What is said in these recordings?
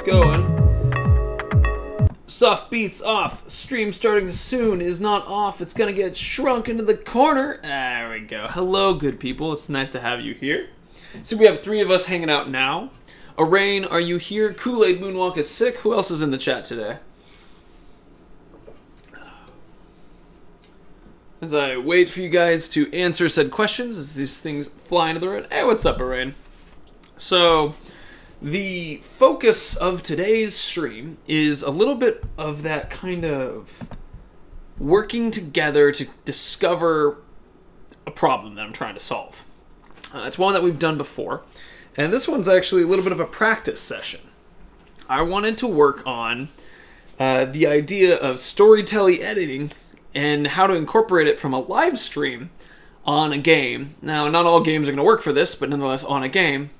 Going. Soft beats off. Stream starting soon is not off. It's gonna get shrunk into the corner. There we go. Hello, good people. It's nice to have you here. So we have 3 of us hanging out now. Arain, are you here? Kool-Aid Moonwalk is sick. Who else is in the chat today? As I wait for you guys to answer said questions, as these things fly into the road. Hey, what's up, Arain? So the focus of today's stream is a little bit of that kind of working together to discover a problem that I'm trying to solve. It's one that we've done before, and this one's actually a little bit of a practice session. I wanted to work on the idea of storytelling editing and how to incorporate it from a live stream on a game. Now, not all games are going to work for this, but nonetheless on a game.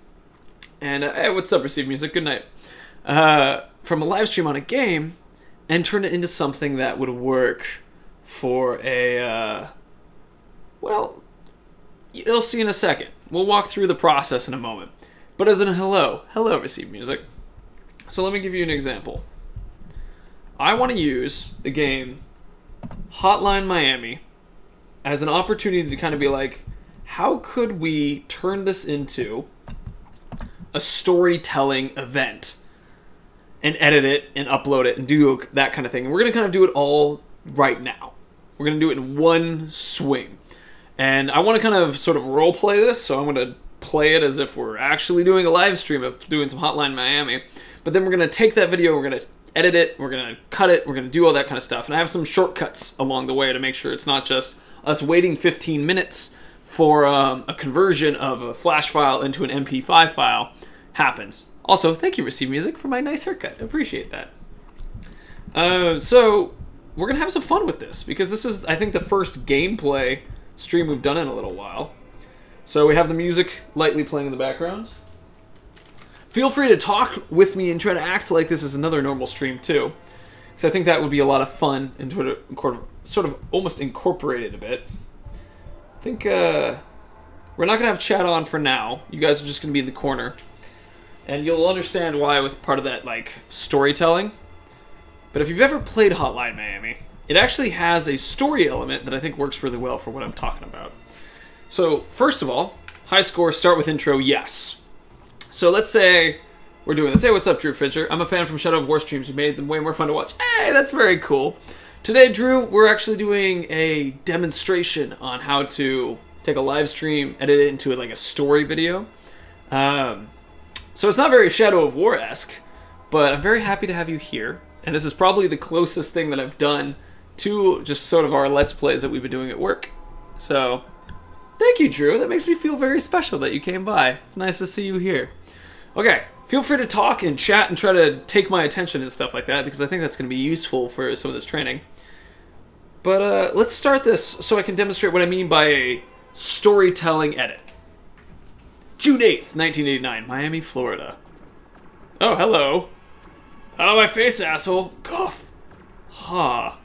And, hey, what's up, Receive Music? Good night. From a live stream on a game, and turn it into something that would work for a, well, you'll see in a second. We'll walk through the process in a moment. But as in hello, Receive Music. So let me give you an example. I want to use the game Hotline Miami as an opportunity to kind of be like, how could we turn this into a storytelling event and edit it and upload it and do that kind of thing. And we're going to kind of do it all right now. We're going to do it in one swing. And I want to kind of sort of role play this, so I'm going to play it as if we're actually doing a live stream of doing some Hotline Miami. But then we're going to take that video, we're going to edit it, we're going to cut it, we're going to do all that kind of stuff. And I have some shortcuts along the way to make sure it's not just us waiting 15 minutes for a conversion of a flash file into an MP5 file happens. Also, thank you, Receive Music, for my nice haircut. I appreciate that. So, we're going to have some fun with this, because this is, I think, the first gameplay stream we've done in a little while. So we have the music lightly playing in the background. Feel free to talk with me and try to act like this is another normal stream, too. because I think that would be a lot of fun and sort of almost incorporate it a bit. I think we're not going to have chat on for now. You guys are just going to be in the corner. And you'll understand why with part of that, like, storytelling. But if you've ever played Hotline Miami, it actually has a story element that I think works really well for what I'm talking about. So, first of all, high score, start with intro, yes. So let's say we're doing this. Hey, what's up, Drew Fincher? I'm a fan from Shadow of War streams. You made them way more fun to watch. Hey, that's very cool. Today, Drew, we're actually doing a demonstration on how to take a live stream, edit it into like a story video. So it's not very Shadow of War-esque, but I'm very happy to have you here. And this is probably the closest thing that I've done to just sort of our Let's Plays that we've been doing at work. So, thank you, Drew. That makes me feel very special that you came by. It's nice to see you here. Okay, feel free to talk and chat and try to take my attention and stuff like that, because I think that's going to be useful for some of this training. But let's start this so I can demonstrate what I mean by a storytelling edit. June 8th, 1989, Miami, Florida. Oh, hello. Out of my face, asshole. Cough. Ha.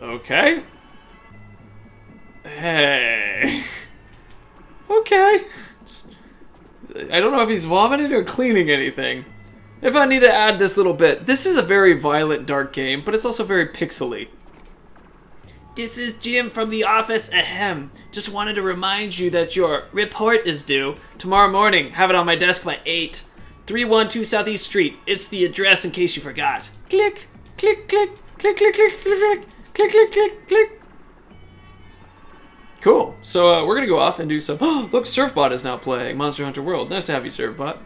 Okay. Hey. Okay. I don't know if he's vomiting or cleaning anything. If I need to add this little bit, this is a very violent, dark game, but it's also very pixely. This is Jim from the office, ahem. Just wanted to remind you that your report is due tomorrow morning. Have it on my desk by 8. 312 Southeast Street. It's the address in case you forgot. Click, click, click, click, click, click, click, click, click, click, click, click. Cool. So we're going to go off and do some... Oh, look, Surfbot is now playing Monster Hunter World. Nice to have you, Surfbot.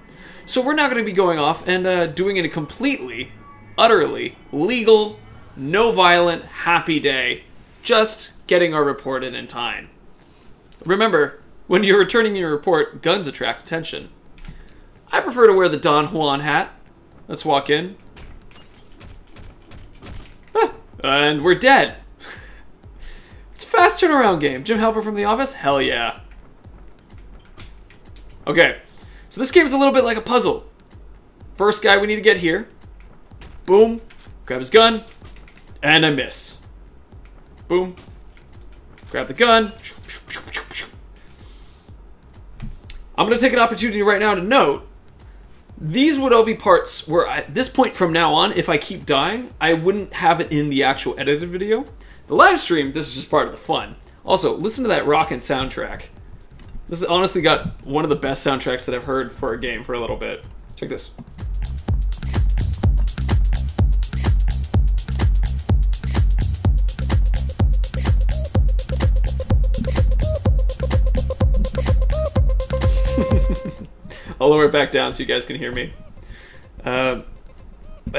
So we're now going to be going off and doing a completely, utterly legal, no violent, happy day. Just getting our report in time. Remember, when you're returning your report, guns attract attention. I prefer to wear the Don Juan hat. Let's walk in. Ah, and we're dead. It's a fast turnaround game. Jim Halper from the office? Hell yeah. Okay, so this game's a little bit like a puzzle. First guy we need to get here. Boom. Grab his gun. And I missed. Boom. Grab the gun. I'm going to take an opportunity right now to note, these would all be parts where at this point from now on, if I keep dying, I wouldn't have it in the actual edited video. The live stream, this is just part of the fun. Also, listen to that rockin' soundtrack. This has honestly got one of the best soundtracks that I've heard for a game for a little bit. Check this. I'll lower it back down so you guys can hear me. But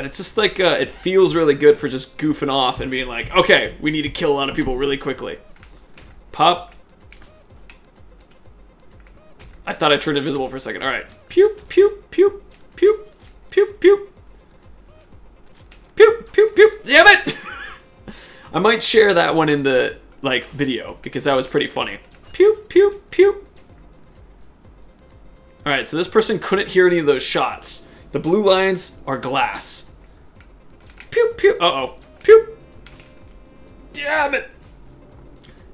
it's just like, it feels really good for just goofing off and being like, okay, we need to kill a lot of people really quickly. Pop. I thought I turned invisible for a second. Alright. Pew, pew, pew, pew, pew, pew. Pew, pew, pew. Damn it! I might share that one in the, like, video, because that was pretty funny. Pew, pew, pew. Alright, so this person couldn't hear any of those shots. The blue lines are glass. Pew, pew. Uh-oh. Pew. Damn it.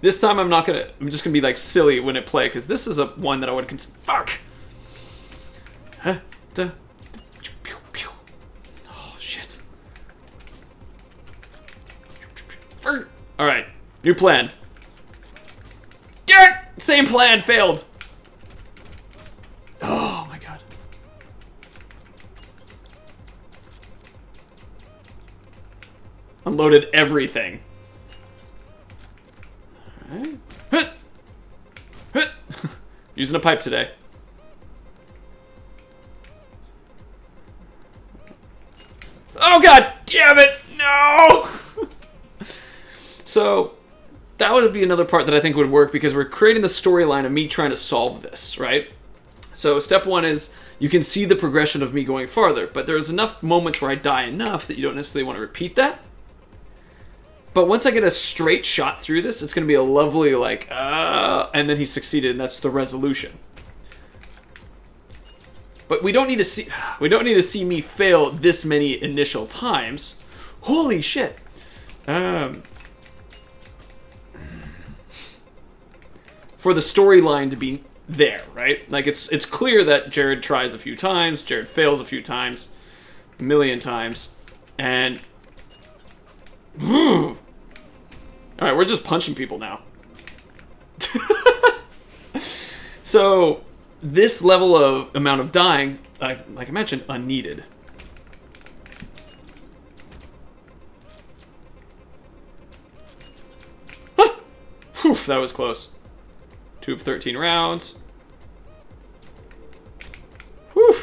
This time I'm just gonna be like silly when it play, because this is a one that I would consider. Fuck. Huh? Duh. Pew, pew. Oh, shit. Alright, new plan. Dirt! Same plan, failed. Oh my god. Unloaded everything. Alright. Using a pipe today. Oh god damn it! No! So, that would be another part that I think would work, because we're creating the storyline of me trying to solve this, right? So step one is, you can see the progression of me going farther, but there's enough moments where I die enough that you don't necessarily want to repeat that. But once I get a straight shot through this, it's going to be a lovely, like, and then he succeeded, and that's the resolution. But we don't need to see me fail this many initial times. Holy shit. For the storyline to be there, right? Like it's clear that Jared tries a few times, Jared fails a few times, a million times, and all right, we're just punching people now. So this level of amount of dying, like I mentioned, unneeded. Whew, that was close. 2 of 13 rounds. Whew.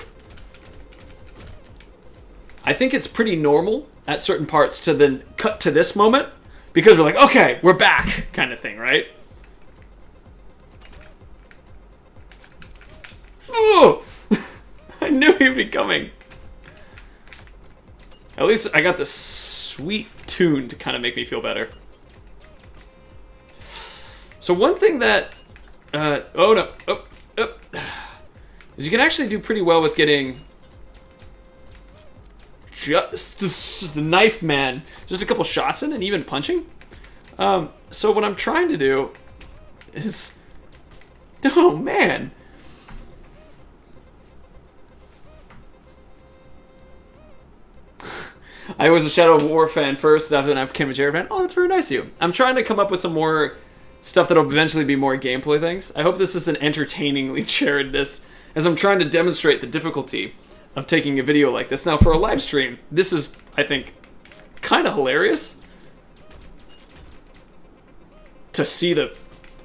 I think it's pretty normal at certain parts to then cut to this moment because we're like, okay, we're back, kind of thing, right? Ooh! I knew he'd be coming. At least I got this sweet tune to kind of make me feel better. So one thing that is you can actually do pretty well with getting just the knife man, just a couple shots in and even punching. So what I'm trying to do is, oh man. I was a Shadow of War fan first, then I became a Jared fan. Oh, that's very nice of you. I'm trying to come up with some more stuff that'll eventually be more gameplay things. I hope this is an entertainingly Jaredness, as I'm trying to demonstrate the difficulty of taking a video like this. Now, for a live stream, this is, I think, kind of hilarious. To see the...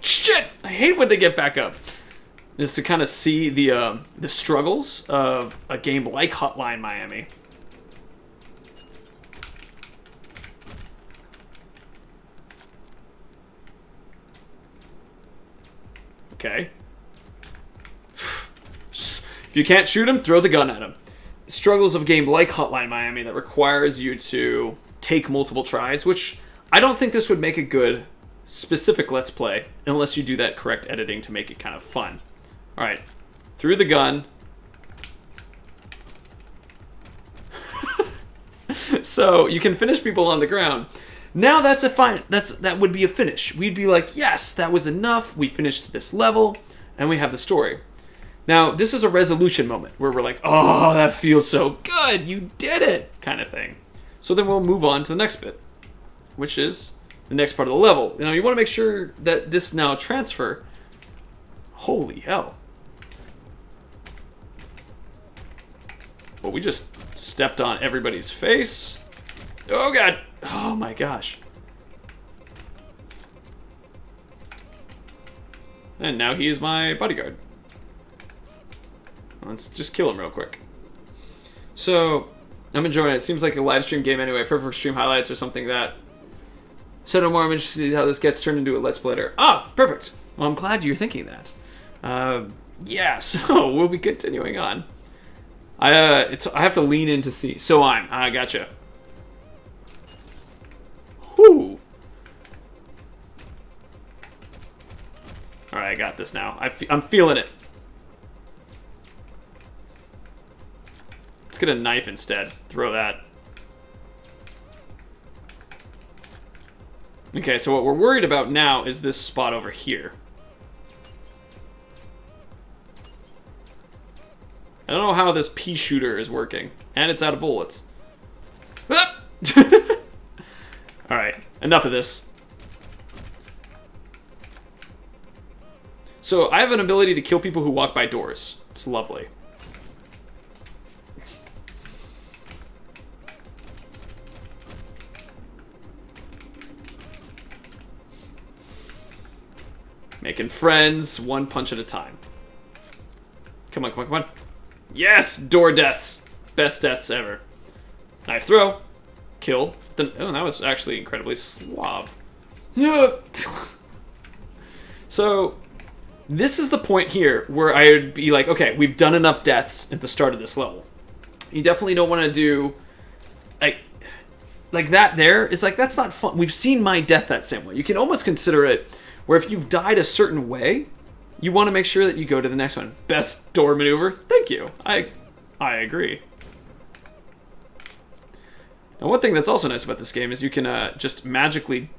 Shit! I hate when they get back up. Is to kind of see the struggles of a game like Hotline Miami. Okay. If you can't shoot him, throw the gun at him. Struggles of a game like Hotline Miami that requires you to take multiple tries, which I don't think this would make a good specific Let's Play unless you do that correct editing to make it kind of fun. Alright. Through the gun. So, you can finish people on the ground. Now that's a fine, that would be a finish. We'd be like, yes, that was enough. We finished this level, and we have the story. Now, this is a resolution moment where we're like, oh, that feels so good. You did it, kind of thing. So then we'll move on to the next bit, which is the next part of the level. Now, you want to make sure that this now transfer. Holy hell. Well, we just stepped on everybody's face. Oh, God. Oh my gosh. And now he is my bodyguard. Let's just kill him real quick. So, I'm enjoying it. It seems like a live stream game anyway. Perfect for stream highlights or something that... Shadow more, I'm interested in how this gets turned into a Let's Play later. Ah, perfect. Well, I'm glad you're thinking that. Yeah, so we'll be continuing on. I have to lean in to see. So I gotcha. Whoo! Alright, I got this now. I'm feeling it. Let's get a knife instead. Throw that. Okay, so what we're worried about now is this spot over here. I don't know how this pea shooter is working. And it's out of bullets. Ah! Alright, enough of this. So, I have an ability to kill people who walk by doors. It's lovely. Making friends, one punch at a time. Come on, come on, come on. Yes! Door deaths. Best deaths ever. Knife throw. Kill. Then, oh, that was actually incredibly suave. So, this is the point here where I would be like, okay, we've done enough deaths at the start of this level. You definitely don't want to do... Like that there is like, that's not fun. We've seen my death that same way. You can almost consider it where if you've died a certain way, you want to make sure that you go to the next one. Best door maneuver. Thank you. I agree. Now, one thing that's also nice about this game is you can just magically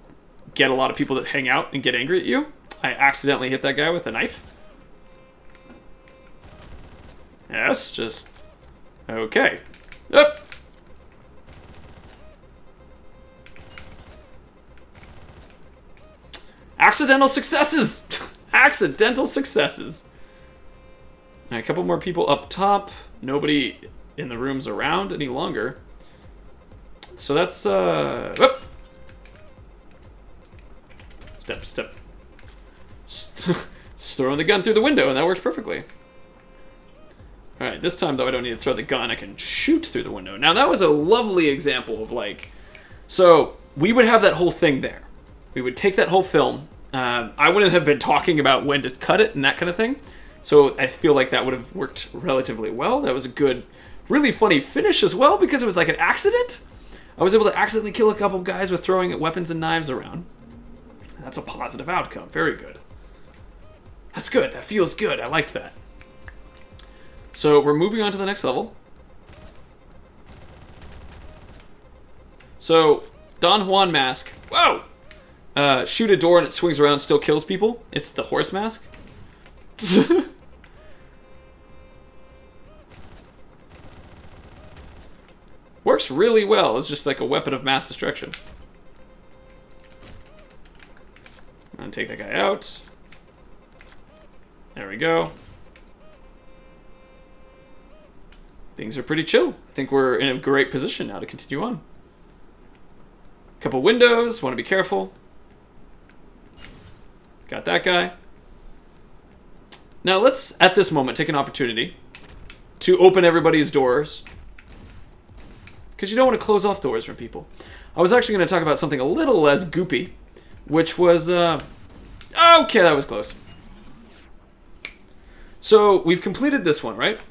get a lot of people that hang out and get angry at you. I accidentally hit that guy with a knife. Yes, just... Okay. Up. Accidental successes! Accidental successes! Right, a couple more people up top. Nobody in the rooms around any longer. So that's, whoop. Step. Just throwing the gun through the window, and that works perfectly. Alright, this time, though, I don't need to throw the gun. I can shoot through the window. Now, that was a lovely example of, like... So, we would have that whole thing there. We would take that whole film. I wouldn't have been talking about when to cut it and that kind of thing. So, I feel like that would have worked relatively well. That was a good, really funny finish as well, because it was like an accident. I was able to accidentally kill a couple guys with throwing weapons and knives around. That's a positive outcome. Very good. That's good. That feels good. I liked that. So we're moving on to the next level. So, Don Juan mask. Whoa! Shoot a door and it swings around and still kills people. It's the horse mask. Works really well. It's just like a weapon of mass destruction. I'm gonna take that guy out. There we go. Things are pretty chill. I think we're in a great position now to continue on. Couple windows, want to be careful. Got that guy. Now let's, at this moment, take an opportunity to open everybody's doors. Because you don't want to close off doors from people. I was actually going to talk about something a little less goopy, which was, okay, that was close. So, we've completed this one, right?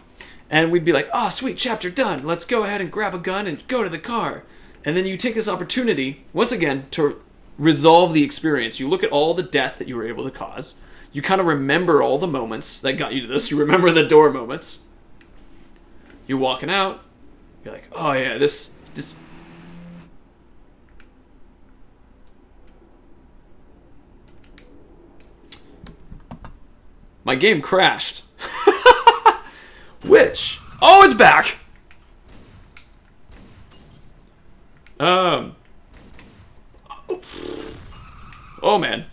And we'd be like, oh, sweet, chapter done. Let's go ahead and grab a gun and go to the car. And then you take this opportunity, once again, to resolve the experience. You look at all the death that you were able to cause. You kind of remember all the moments that got you to this. You remember the door moments. You're walking out. You're like, oh yeah, this... My game crashed. Which? Oh, it's back! Oh, man.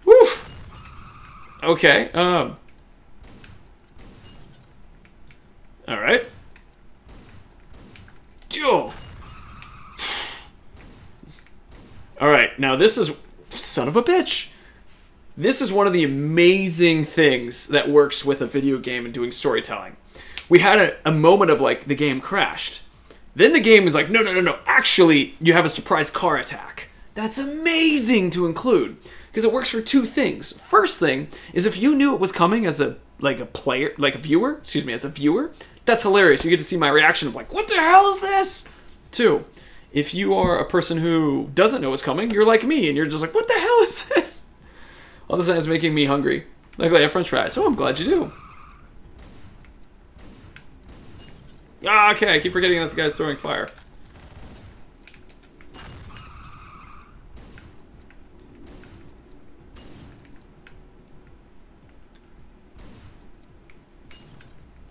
Woof! Okay, alright. Yo! Alright, now this is... Son of a bitch! This is one of the amazing things that works with a video game and doing storytelling. We had a moment of, like, the game crashed. Then the game was like, no, actually, you have a surprise car attack. That's amazing to include, because it works for two things. First thing is if you knew it was coming as a viewer, that's hilarious. You get to see my reaction of like, what the hell is this? Two, if you are a person who doesn't know what's coming, you're like me, and you're just like, what the hell is this? All of a sudden, it's making me hungry. Luckily, I have french fries, so I'm glad you do. Ah, okay, I keep forgetting that the guy's throwing fire.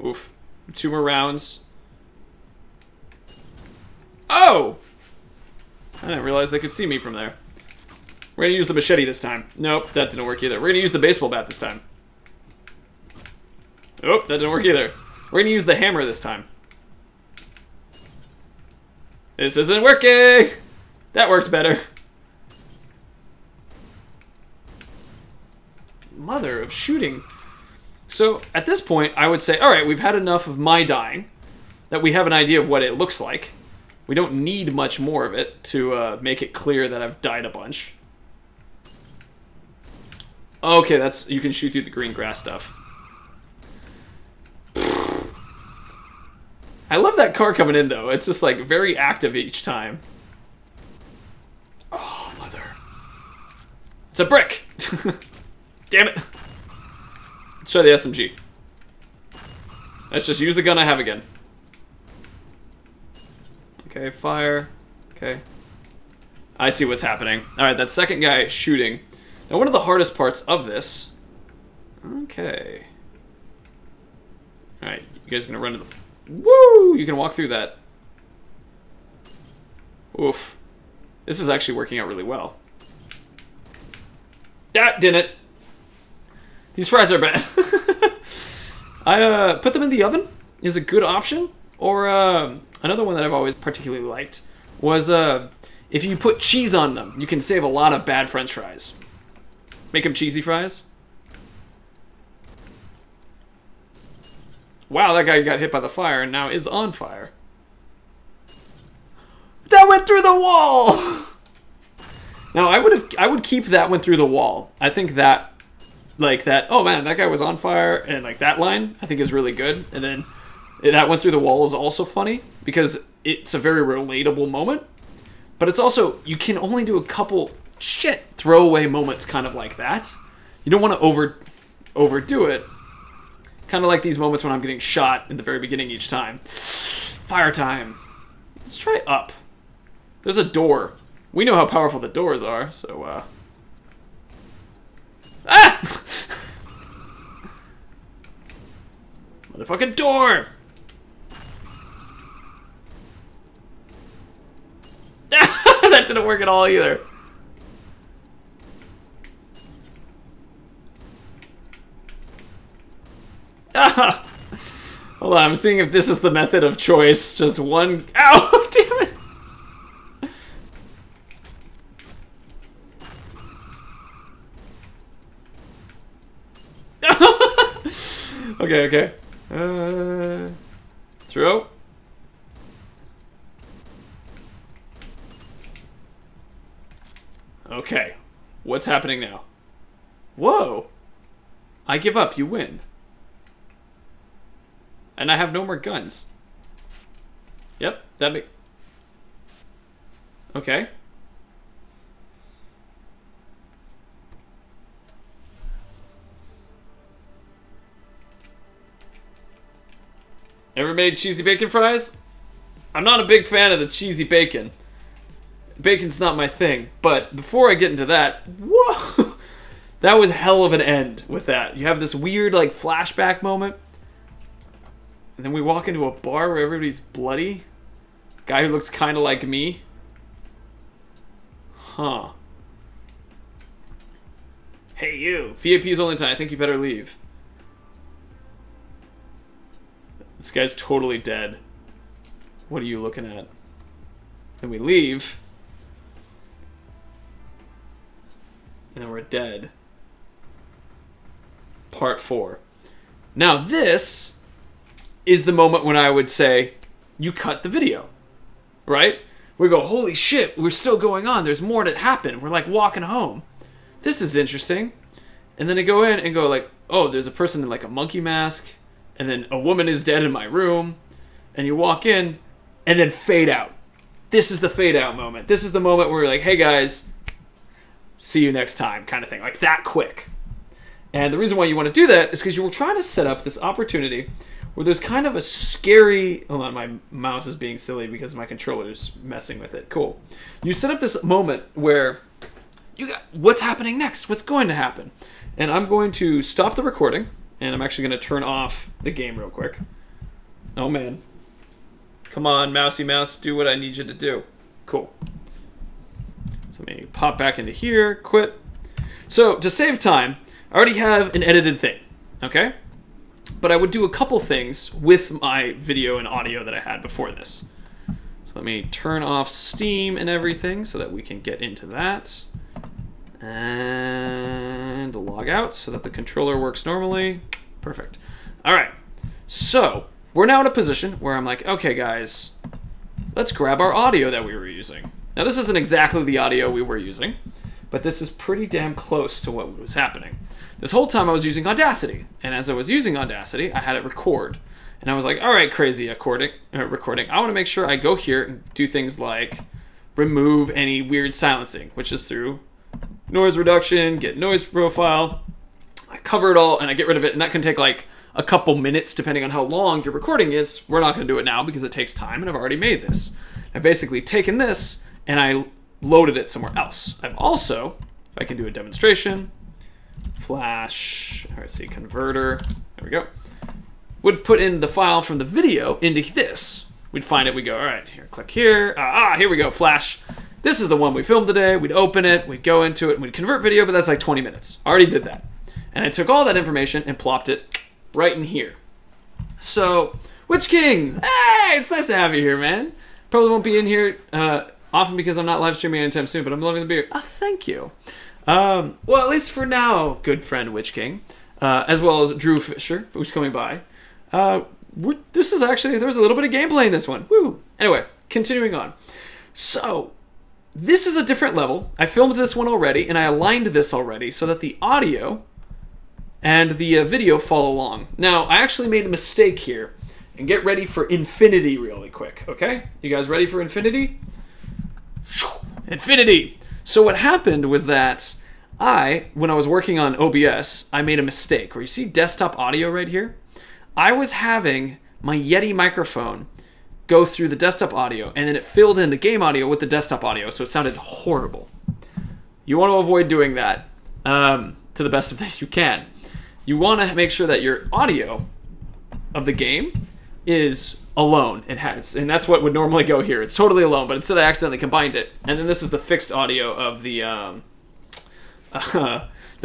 Oof. 2 more rounds. Oh! I didn't realize they could see me from there. We're gonna use the machete this time. Nope, that didn't work either. We're gonna use the baseball bat this time. Oh, that didn't work either. We're gonna use the hammer this time. This isn't working! That works better. Mother of shooting. So, at this point, I would say, alright, we've had enough of my dying, that we have an idea of what it looks like. We don't need much more of it to make it clear that I've died a bunch. Okay, that's... you can shoot through the green grass stuff. I love that car coming in, though. It's just, like, very active each time. It's a brick! Damn it! Let's try the SMG. Let's just use the gun I have again. Okay, fire. Okay. I see what's happening. Alright, that second guy shooting. Now, one of the hardest parts of this... Okay. Alright, you guys are gonna run to the... Woo! You can walk through that. Oof. This is actually working out really well. That didn't. These fries are bad. I put them in the oven is a good option. Or another one that I've always particularly liked was if you put cheese on them, you can save a lot of bad French fries. Make them cheesy fries. Wow, that guy got hit by the fire and now is on fire. That went through the wall! Now, I would keep that one through the wall. I think that, like that, oh man, that guy was on fire, and like that line, I think is really good. And then that went through the wall is also funny, because it's a very relatable moment. But it's also, you can only do a couple throwaway moments kind of like that. You don't want to overdo it. Kind of like these moments when I'm getting shot in the very beginning each time. Fire time. Let's try up. There's a door. We know how powerful the doors are, so, Ah! Motherfucking door! That didn't work at all either. Ah! Hold on, I'm seeing if this is the method of choice. Just one... Ow! Damn it! Okay. Throw. Okay. What's happening now? Whoa! I give up, you win. And I have no more guns. Yep, that make... Okay. Ever made cheesy bacon fries? I'm not a big fan of the cheesy bacon. Bacon's not my thing. But before I get into that, whoa! That was hell of an end with that. You have this weird, like, flashback moment. And then we walk into a bar where everybody's bloody. Guy who looks kind of like me. Huh. Hey, you. VIP's only time. I think you better leave. This guy's totally dead. What are you looking at? And we leave. And then we're dead. Part 4. Now this is the moment when I would say, you cut the video. Right? We go, holy shit, we're still going on. There's more to happen. We're like walking home. This is interesting. And then I go in and go like, oh, there's a person in like a monkey mask. And then a woman is dead in my room. And you walk in and then fade out. This is the fade out moment. This is the moment where we're like, hey guys, see you next time kind of thing. Like that quick. And the reason why you want to do that is because you were trying to set up this opportunity where there's kind of a scary... Hold on, my mouse is being silly because my controller's messing with it. Cool. You set up this moment where you got... What's happening next? What's going to happen? And I'm going to stop the recording, and I'm actually going to turn off the game real quick. Oh, man. Come on, mousy mouse, do what I need you to do. Cool. So let me pop back into here, quit. So, to save time, I already have an edited thing, okay? But I would do a couple things with my video and audio that I had before this. So let me turn off Steam and everything so that we can get into that. And log out so that the controller works normally. Perfect. All right. So we're now in a position where I'm like, okay, guys, let's grab our audio that we were using. Now, this isn't exactly the audio we were using, but this is pretty damn close to what was happening. This whole time I was using Audacity, and as I was using Audacity, I had it record. And I was like, all right, crazy recording. I want to make sure I go here and do things like remove any weird silencing, which is through noise reduction, get noise profile. I cover it all and I get rid of it, and that can take like a couple minutes depending on how long your recording is. We're not going to do it now because it takes time, and I've already made this. I've basically taken this and I loaded it somewhere else. I've also, if I can do a demonstration, flash, all right, see, converter, there we go, would put in the file from the video into this. We'd find it, we go, all right, here, click here, here we go, flash. This is the one we filmed today. We'd open it, we'd go into it, and we'd convert video, but that's like 20 minutes. Already did that. And I took all that information and plopped it right in here. So, Witch King, hey, it's nice to have you here, man. Probably won't be in here often because I'm not live streaming anytime soon, but I'm loving the beer. Oh, thank you. Well, at least for now, good friend Witch King, as well as Drew Fisher, who's coming by. This is actually, there was a little bit of gameplay in this one. Woo! Anyway, continuing on. So, this is a different level. I filmed this one already, and I aligned this already so that the audio and the video follow along. Now, I actually made a mistake here, and get ready for infinity really quick, okay? You guys ready for infinity? Infinity! So what happened was that when I was working on OBS, I made a mistake. Where you see desktop audio right here? I was having my Yeti microphone go through the desktop audio, and then it filled in the game audio with the desktop audio, so it sounded horrible. You want to avoid doing that to the best of this you can. You want to make sure that your audio of the game is alone. It has, and that's what would normally go here. It's totally alone, but instead I accidentally combined it. And then this is the fixed audio of the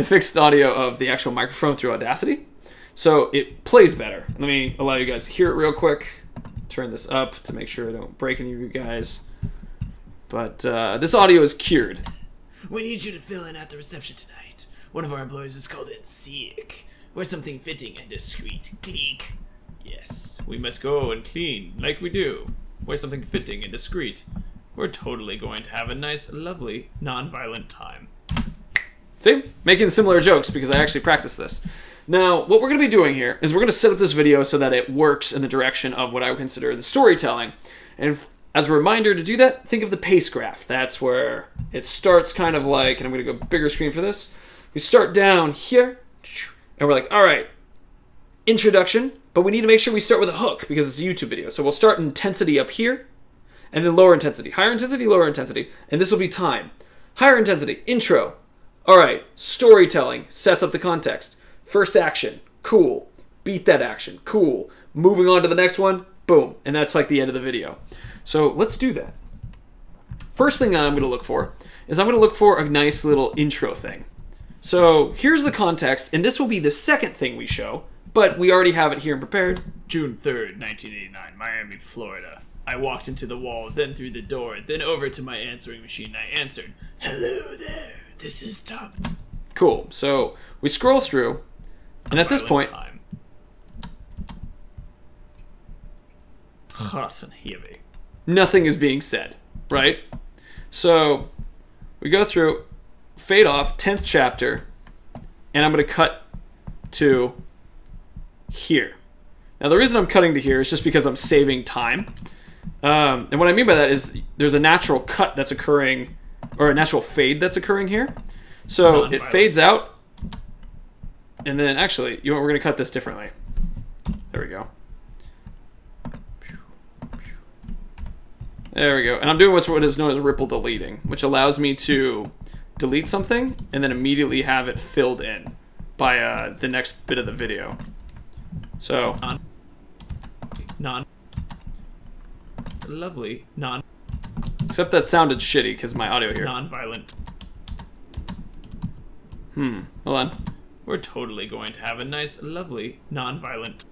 fixed audio of the actual microphone through Audacity. So it plays better. Let me allow you guys to hear it real quick. Turn this up to make sure I don't break any of you guys. But this audio is cured. We need you to fill in at the reception tonight. One of our employees is called in sick. Wear something fitting and discreet. Click. Yes, we must go and clean like we do. Wear something fitting and discreet. We're totally going to have a nice, lovely, non-violent time. See? Making similar jokes because I actually practiced this. Now, what we're going to be doing here is we're going to set up this video so that it works in the direction of what I would consider the storytelling. And as a reminder to do that, think of the pace graph. That's where it starts kind of like, and I'm going to go bigger screen for this. We start down here, and we're like, all right, introduction, but we need to make sure we start with a hook because it's a YouTube video. So we'll start intensity up here, and then lower intensity. Higher intensity, lower intensity, and this will be time. Higher intensity, intro. All right, storytelling, sets up the context. First action, cool. Beat that action, cool. Moving on to the next one, boom. And that's like the end of the video. So let's do that. First thing I'm going to look for is I'm going to look for a nice little intro thing. So here's the context, and this will be the second thing we show, but we already have it here and prepared. June 3rd, 1989, Miami, Florida. I walked into the wall, then through the door, then over to my answering machine. I answered, "Hello there, this is Tom." Cool. So we scroll through, and at this point, hot and heavy. Nothing is being said, right? So we go through, fade off, 10th chapter, and I'm going to cut to here. Now the reason I'm cutting to here is just because I'm saving time. And what I mean by that is there's a natural cut that's occurring, or a natural fade that's occurring here. So it fades out, and then actually, you know what, we're going to cut this differently. There we go. There we go. And I'm doing what is known as ripple deleting, which allows me to delete something and then immediately have it filled in by the next bit of the video. So, lovely, except that sounded shitty because my audio here. Non-violent. Hold on. We're totally going to have a nice, lovely, non-violent.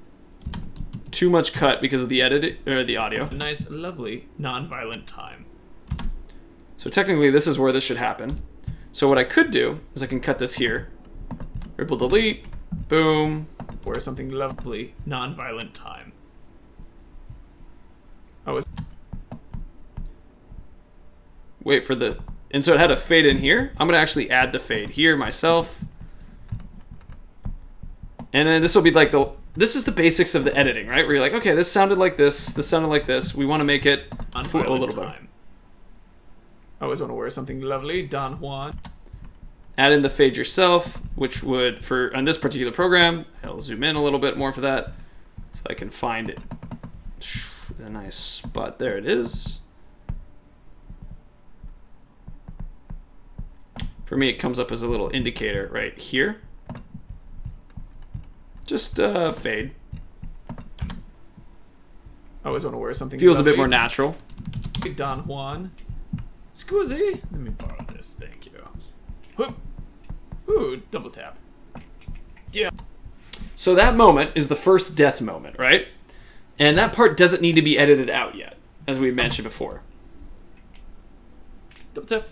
Too much cut because of the edit or the audio. A nice, lovely, non-violent time. So technically, this is where this should happen. So what I could do is I can cut this here. Ripple delete. Boom. Or something lovely, non-violent time. Oh, wait for the... And so it had a fade in here. I'm going to actually add the fade here myself. And then this will be like the... This is the basics of the editing, right? Where you're like, okay, this sounded like this. This sounded like this. We want to make it flow a little bit. I always want to wear something lovely, Don Juan. add in the fade yourself, which would, for on this particular program, I'll zoom in a little bit more for that so I can find it. A nice spot. There it is. For me, it comes up as a little indicator right here. Just fade. I always want to wear something. Feels a bit more natural. Big Don Juan. Scusi. Let me borrow this. Thank you. Whoop. Ooh, double tap. Yeah. So that moment is the first death moment, right? And that part doesn't need to be edited out yet, as we mentioned before. Double tap.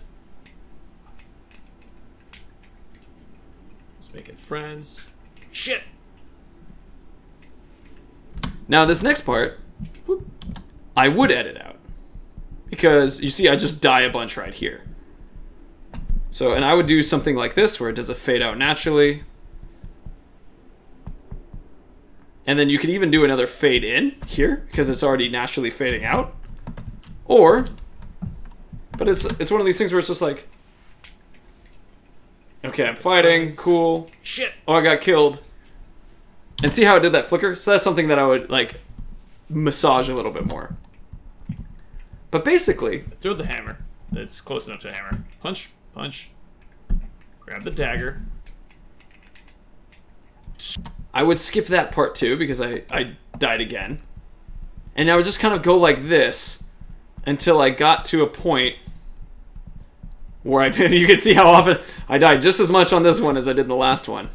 Just making friends. Shit. Now this next part, whoop, I would edit out. Because, you see, I just die a bunch right here. So, and I would do something like this, where it does a fade out naturally. And then you could even do another fade in here, because it's already naturally fading out. Or, but it's one of these things where it's just like, okay, I'm fighting, cool. Shit. Oh, I got killed. And see how it did that flicker? So that's something that I would, like, massage a little bit more. But basically... Throw the hammer. That's close enough to a hammer. Punch, punch. Grab the dagger. I would skip that part too, because I died again. And I would just kind of go like this until I got to a point where you can see how often I died just as much on this one as I did in the last one.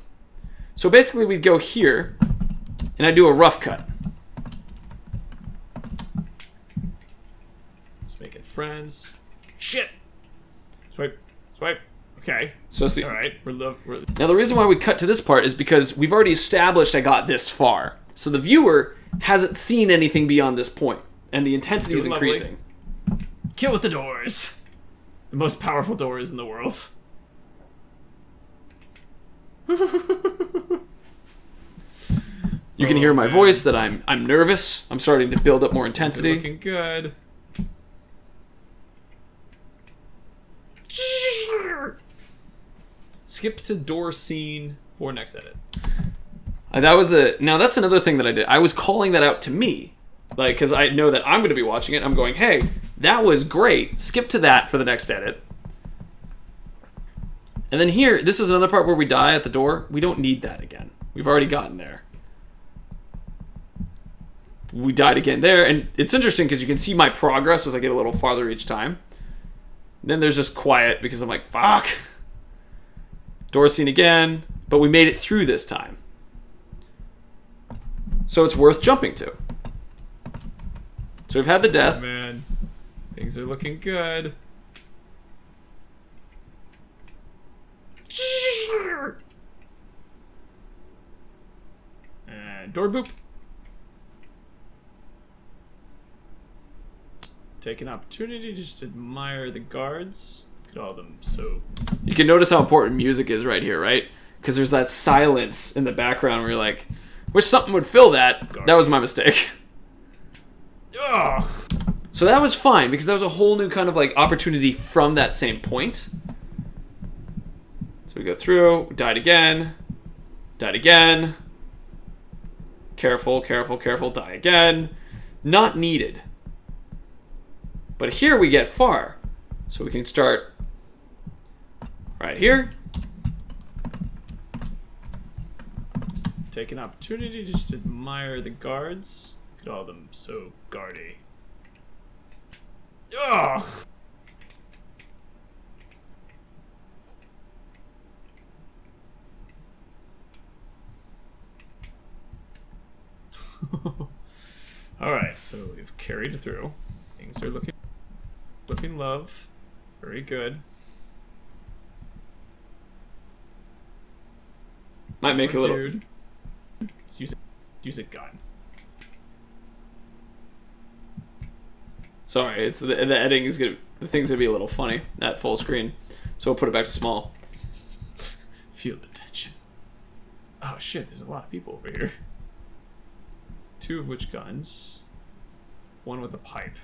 So basically we'd go here, and I'd do a rough cut. Just making friends. Shit! Swipe, swipe. Okay. So see, all right. We're now the reason why we cut to this part is because we've already established I got this far. So the viewer hasn't seen anything beyond this point, and the intensity is increasing. Kill with the doors. The most powerful doors in the world. You can hear my voice that I'm nervous. I'm starting to build up more intensity. Looking good. Skip to door scene for next edit. Now that's another thing that I did. I was calling that out to me, like, because I know that I'm going to be watching it. I'm going, hey, that was great. Skip to that for the next edit. And then here, this is another part where we die at the door. We don't need that again. We've already gotten there. We died again there, and it's interesting because you can see my progress as I get a little farther each time. Then there's just quiet because I'm like, fuck. Door scene again, but we made it through this time. So it's worth jumping to. So we've had the death. Oh, man, things are looking good. And door boop. Take an opportunity to just admire the guards. Look at all of them. So you can notice how important music is right here, right? Because there's that silence in the background where you're like, wish something would fill that. Guard. That was my mistake. Ugh. So that was fine because that was a whole new kind of like opportunity from that same point. So we go through, died again, careful, careful, careful, die again. Not needed. But here we get far. So we can start right here. Take an opportunity to just admire the guards. Look at all of them. So guardy. Ugh. Alright, so we've carried through. Things are looking love. Very good. Might make a little... Dude. Let's use a gun. Sorry, it's the editing is gonna... The thing's gonna be a little funny at full screen. So we'll put it back to small. Feel the tension. Oh shit, there's a lot of people over here. 2 of which guns. 1 with a pipe.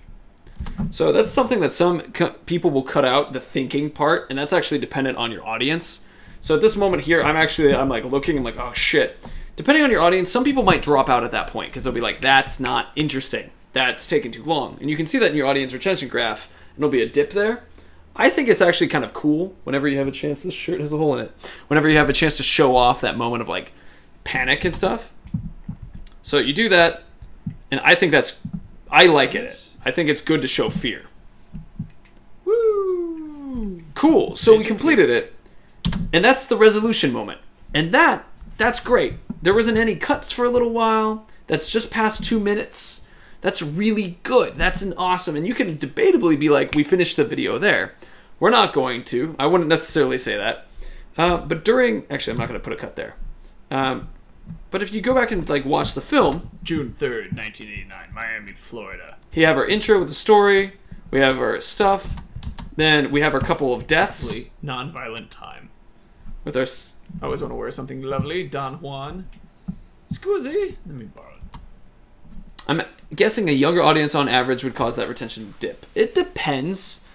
So that's something that some people will cut out, the thinking part, and that's actually dependent on your audience. So at this moment here, I'm like looking, I'm like, oh shit. Depending on your audience, some people might drop out at that point because they'll be like, that's not interesting. That's taking too long. And you can see that in your audience retention graph, and there'll be a dip there. I think it's actually kind of cool whenever you have a chance. This shirt has a hole in it. Whenever you have a chance to show off that moment of like panic and stuff. So you do that, and I think I like it. I think it's good to show fear. Woo! Cool. So we completed it, and that's the resolution moment. And that's great. There wasn't any cuts for a little while. That's just past 2 minutes. That's really good. That's an awesome. And you can debatably be like, we finished the video there. We're not going to. I wouldn't necessarily say that. But during... Actually, I'm not going to put a cut there. But if you go back and like watch the film... June 3rd, 1989, Miami, Florida. We have our intro with the story. We have our stuff. Then we have our couple of deaths. Non-violent time. With our... I always want to wear something lovely. Don Juan. Scusi. Let me borrow it. I'm guessing a younger audience on average would cause that retention dip. It depends.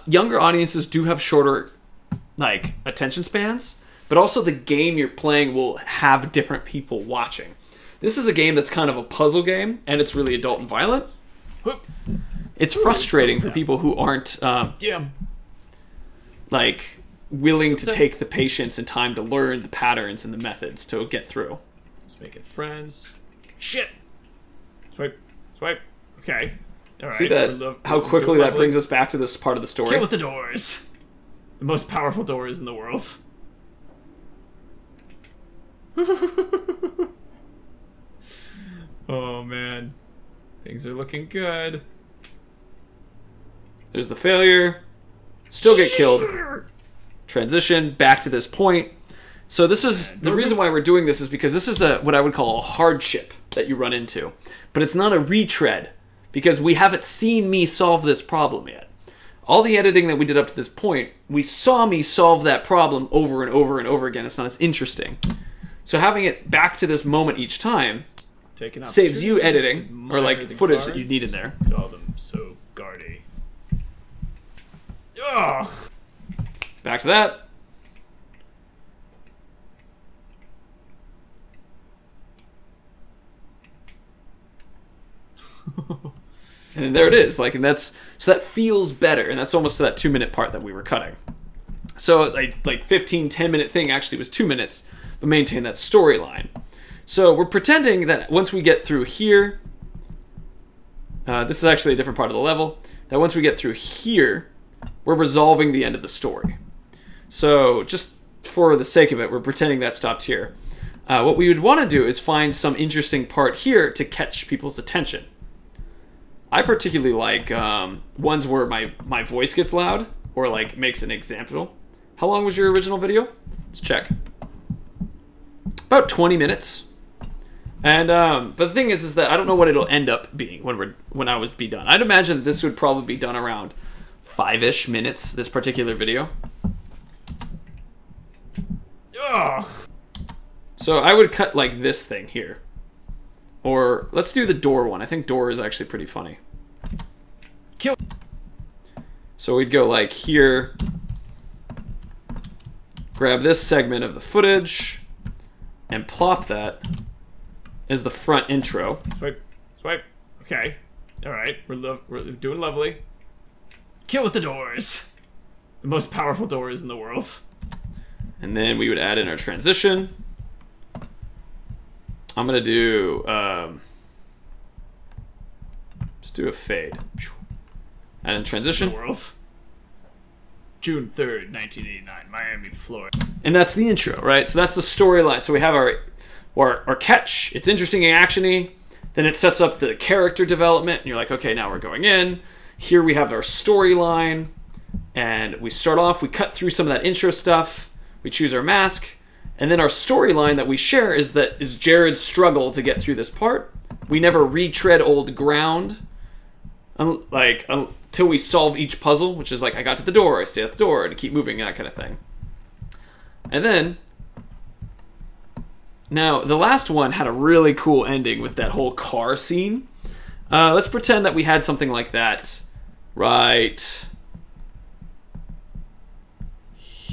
Younger audiences do have shorter like attention spans, but also the game you're playing will have different people watching. This is a game that's kind of a puzzle game, and it's really adult and violent. It's frustrating for people who aren't like willing to take the patience and time to learn the patterns and the methods to get through. Let's make it friends. Shit. Swipe. Swipe. Okay. All right. See that? How quickly that brings us back to this part of the story. Kill with the doors. The most powerful doors in the world. Oh man, things are looking good. There's the failure. Still get killed. Transition back to this point. So this is the reason why we're doing this is because this is what I would call a hardship that you run into, but it's not a retread because we haven't seen me solve this problem yet. All the editing that we did up to this point, we saw me solve that problem over and over and over again. It's not as interesting. So having it back to this moment each time saves you editing or like footage that you need in there. Call them so guardy. Ugh. Back to that. And there it is. Like, and that's so that feels better, and that's almost to that 2-minute part that we were cutting. So like 10-minute thing actually was 2 minutes, but maintain that storyline. So we're pretending that once we get through here, this is actually a different part of the level, that once we get through here, we're resolving the end of the story. So just for the sake of it, we're pretending that stopped here. What we would want to do is find some interesting part here to catch people's attention. I particularly like ones where my voice gets loud or like makes an example. How long was your original video? Let's check. About 20 minutes. And but the thing is that I don't know what it'll end up being when I was done. I'd imagine that this would probably be done around 5-ish minutes. This particular video. Ugh. So I would cut like this thing here. Or let's do the door one. I think door is actually pretty funny. Kill. So we'd go like here. Grab this segment of the footage and plop that as the front intro. Swipe. Swipe. Okay. All right. We're doing lovely. Kill with the doors. The most powerful doors in the world. And then we would add in our transition. I'm gonna do let's do a fade. And in transition. World. June 3rd, 1989, Miami, Florida. And that's the intro, right? So that's the storyline. So we have our catch. It's interesting and actiony. Then it sets up the character development, and you're like, okay, now we're going in. Here we have our storyline, and we start off. We cut through some of that intro stuff. We choose our mask. And then our storyline that we share is Jared's struggle to get through this part. We never retread old ground, until we solve each puzzle, which is like I got to the door, I stay at the door, and keep moving, that kind of thing. And then, now the last one had a really cool ending with that whole car scene. Let's pretend that we had something like that right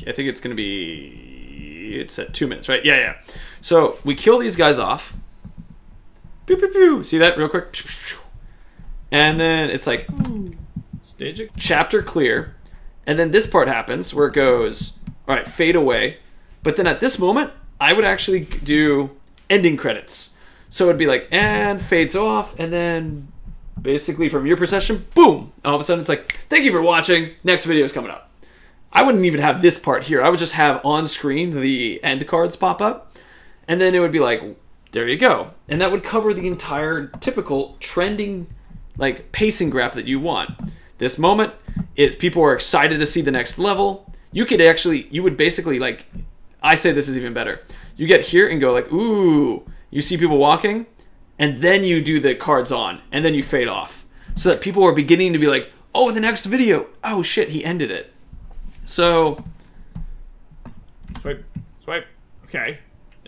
I think it's going to be, it's at 2 minutes, right? Yeah. So we kill these guys off. Pew, pew, pew. See that real quick? And then it's like, stage it. Chapter clear. And then this part happens where it goes, all right, fade away. But then at this moment, I would actually do ending credits. So it'd be like, and fades off, and then basically from your perception, boom! All of a sudden it's like, thank you for watching, next video is coming up. I wouldn't even have this part here. I would just have on screen the end cards pop up, and then it would be like, there you go. And that would cover the entire typical trending, like, pacing graph that you want. This moment is people are excited to see the next level. You would basically, like, I say this is even better. You get here and go like, ooh, you see people walking, and then you do the cards on, and then you fade off. So that people are beginning to be like, oh, the next video. Oh, shit, he ended it. So... Swipe. Okay.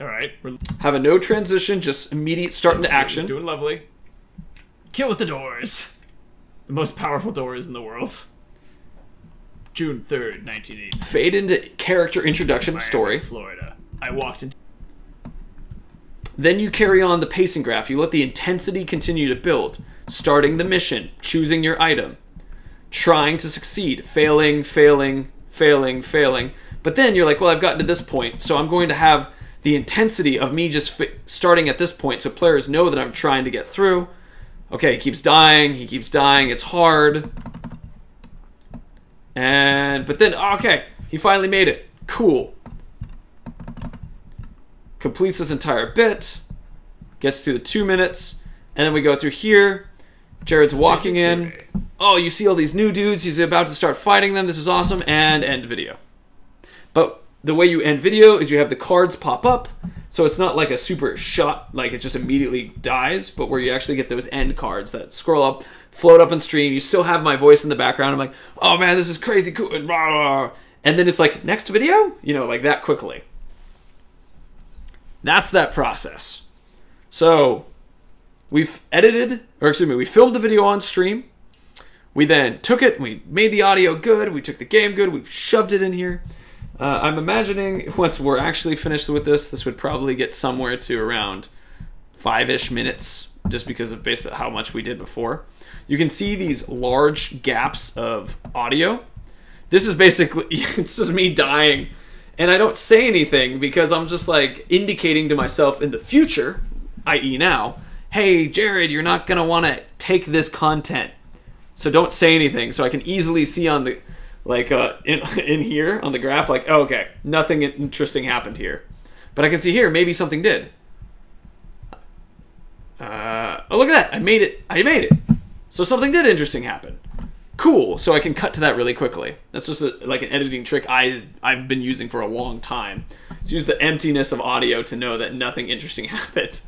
All right. Have a no transition, just immediate start into action. Doing lovely. Kill with the doors. The most powerful doors in the world. June 3rd, 1980. Fade into character introduction Miami, story. Florida. I walked into... Then you carry on the pacing graph. You let the intensity continue to build. Starting the mission. Choosing your item. Trying to succeed. Failing. But then you're like, well, I've gotten to this point, so I'm going to have the intensity of me just starting at this point so players know that I'm trying to get through. Okay, he keeps dying, it's hard. But then, okay, he finally made it. Cool. Completes this entire bit. Gets through the 2 minutes. And then we go through here. Jared's walking in. Oh, you see all these new dudes. He's about to start fighting them. This is awesome. And end video. But the way you end video is you have the cards pop up. So it's not like a super shot, like it just immediately dies, but where you actually get those end cards that scroll up, float up on stream. You still have my voice in the background. I'm like, oh man, this is crazy cool. And then it's like, next video? You know, like that quickly. That's that process. So we filmed the video on stream. We then took it, we made the audio good, we took the game good, we shoved it in here. I'm imagining once we're actually finished with this would probably get somewhere to around 5-ish minutes, just because of based on how much we did before. You can see these large gaps of audio. This is basically, it's just me dying. And I don't say anything because I'm just like indicating to myself in the future, i.e. now, hey, Jared, you're not going to want to take this content. So don't say anything. So I can easily see on the, like in here on the graph, like, oh, okay, nothing interesting happened here. But I can see here, maybe something did. Oh, look at that. I made it. So something did interesting happen. Cool. So I can cut to that really quickly. That's just like an editing trick I've been using for a long time. To use the emptiness of audio to know that nothing interesting happened.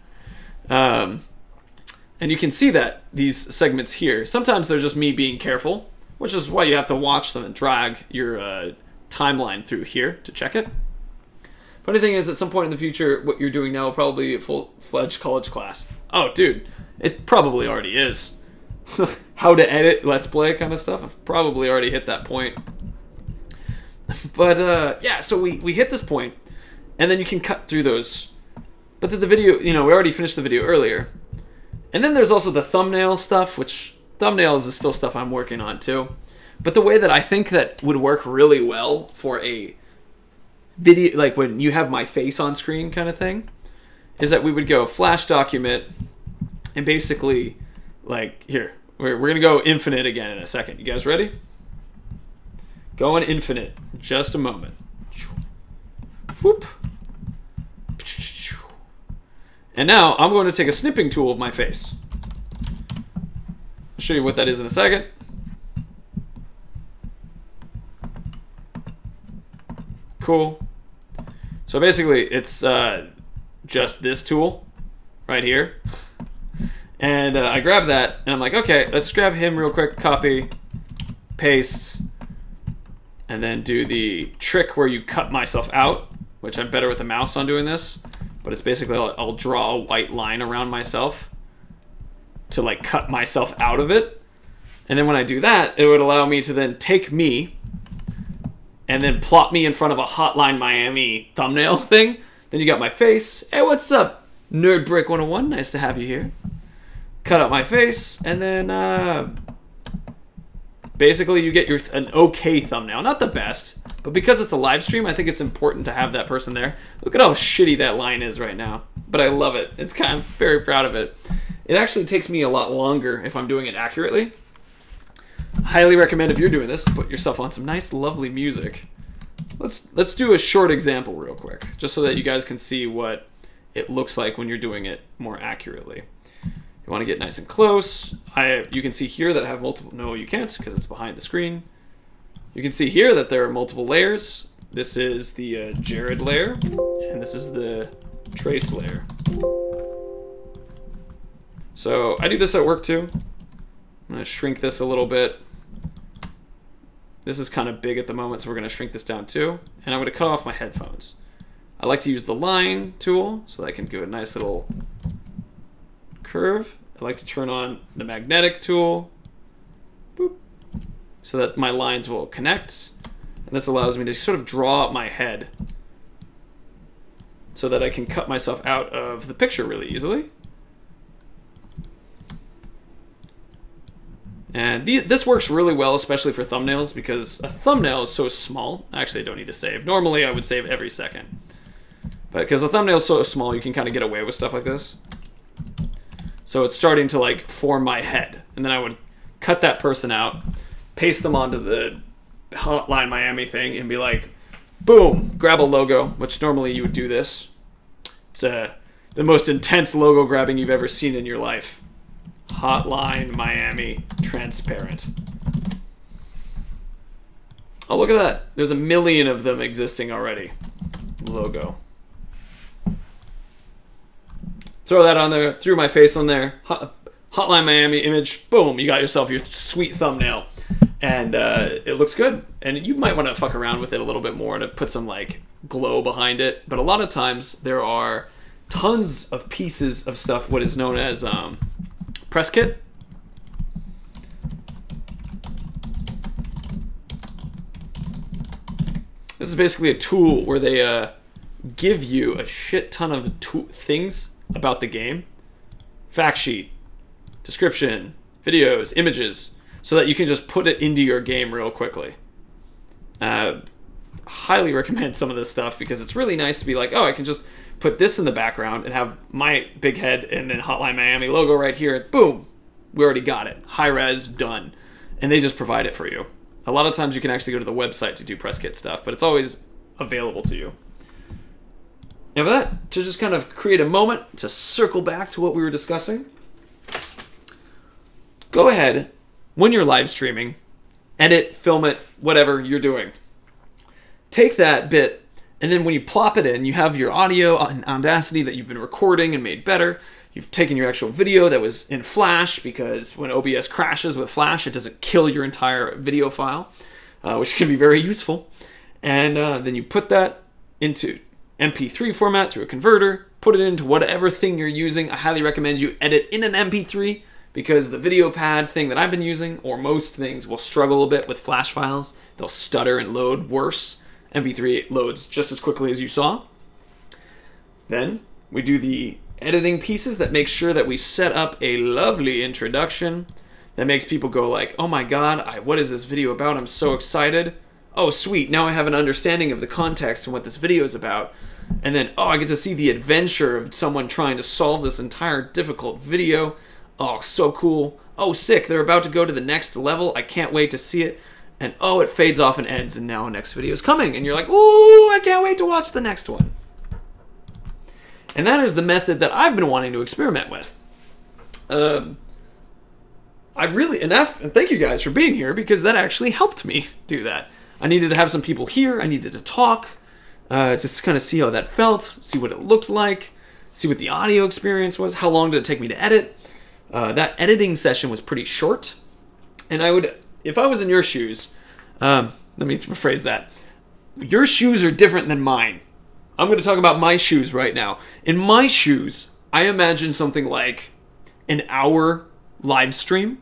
And you can see that these segments here, sometimes they're just me being careful, which is why you have to watch them and drag your timeline through here to check it. Funny thing is, at some point in the future, what you're doing now will probably be a full-fledged college class. Oh, dude, it probably already is. How to edit Let's Play kind of stuff. I've probably already hit that point. But, yeah, so we hit this point, and then you can cut through those. But then the video, we already finished the video earlier. And then there's also the thumbnail stuff, which thumbnails is still stuff I'm working on too. But the way that I think that would work really well for a video, like when you have my face on screen kind of thing, is that we would go flash document and basically, like, here, we're going to go infinite again in a second. You guys ready? Going infinite. Just a moment. Whoop. And now I'm going to take a snipping tool of my face. I'll show you what that is in a second. Cool. So basically it's just this tool right here. And I grab that and I'm like, okay, let's grab him real quick, copy, paste, and then do the trick where you cut myself out, which I'm better with the mouse on doing this. But it's basically, I'll draw a white line around myself to like cut myself out of it. And then when I do that, it would allow me to then take me and then plop me in front of a Hotline Miami thumbnail thing. Then you got my face. Hey, what's up, Nerd Brick 101? Nice to have you here. Cut out my face, and then basically you get an okay thumbnail. Not the best, but because it's a live stream, I think it's important to have that person there. Look at how shitty that line is right now, but I love it. It's kind of very proud of it. It actually takes me a lot longer if I'm doing it accurately. Highly recommend if you're doing this, put yourself on some nice, lovely music. Let's do a short example real quick, just so that you guys can see what it looks like when you're doing it more accurately. You want to get nice and close. You can see here that I have multiple... No, you can't, because it's behind the screen. You can see here that there are multiple layers. This is the Jared layer, and this is the Trace layer. So I do this at work too. I'm going to shrink this a little bit. This is kind of big at the moment, so we're going to shrink this down too. And I'm going to cut off my headphones. I like to use the line tool so that I can do a nice little curve. I like to turn on the magnetic tool. Boop, so that my lines will connect. And this allows me to sort of draw up my head so that I can cut myself out of the picture really easily. And this works really well, especially for thumbnails, because a thumbnail is so small. Actually, I don't need to save. Normally, I would save every second. But because a thumbnail is so small, you can kind of get away with stuff like this. So it's starting to like form my head. And then I would cut that person out, paste them onto the Hotline Miami thing, and be like, boom, grab a logo, which normally you would do this. It's the most intense logo grabbing you've ever seen in your life. Hotline Miami transparent. Oh, look at that. There's a million of them existing already. Logo. Throw that on there. Threw my face on there. Hotline Miami image. Boom. You got yourself your sweet thumbnail. And it looks good. And you might want to fuck around with it a little bit more to put some like glow behind it. But a lot of times there are tons of pieces of stuff, what is known as press kit. This is basically a tool where they give you a shit ton of things about the game. Fact sheet, description, videos, images, so that you can just put it into your game real quickly. Highly recommend some of this stuff because it's really nice to be like, oh, I can just put this in the background and have my big head and then Hotline Miami logo right here. Boom. We already got it. High res, done. And they just provide it for you. A lot of times you can actually go to the website to do press kit stuff, but it's always available to you. And for that, to just kind of create a moment to circle back to what we were discussing, go ahead, when you're live streaming, edit, film it, whatever you're doing. Take that bit, and then when you plop it in, you have your audio and Audacity that you've been recording and made better. You've taken your actual video that was in Flash, because when OBS crashes with Flash, it doesn't kill your entire video file, which can be very useful. And then you put that into MP3 format through a converter, put it into whatever thing you're using. I highly recommend you edit in an MP3, because the video pad thing that I've been using, or most things, will struggle a bit with Flash files. They'll stutter and load worse. MP3 loads just as quickly as you saw. Then we do the editing pieces that make sure that we set up a lovely introduction that makes people go like, oh my god, what is this video about? I'm so excited. Oh sweet, now I have an understanding of the context and what this video is about. And then, oh, I get to see the adventure of someone trying to solve this entire difficult video. Oh, so cool. Oh, sick, they're about to go to the next level. I can't wait to see it. And oh, it fades off and ends, and now a next video is coming. And you're like, ooh, I can't wait to watch the next one. And that is the method that I've been wanting to experiment with. And thank you guys for being here, because that actually helped me do that. I needed to have some people here. I needed to talk, just kind of see how that felt, see what it looked like, see what the audio experience was, how long did it take me to edit. That editing session was pretty short. And if I was in your shoes, let me rephrase that. Your shoes are different than mine. I'm going to talk about my shoes right now. In my shoes, I imagine something like an hour live stream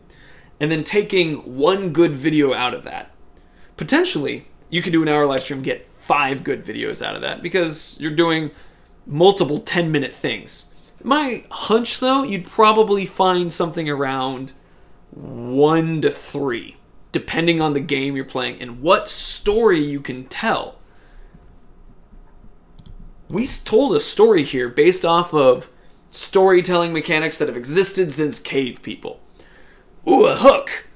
and then taking one good video out of that. Potentially you could do an hour live stream, get 5 good videos out of that because you're doing multiple 10-minute things. My hunch, though, you'd probably find something around 1 to 3, depending on the game you're playing and what story you can tell. We told a story here based off of storytelling mechanics that have existed since cave people. Ooh, a hook.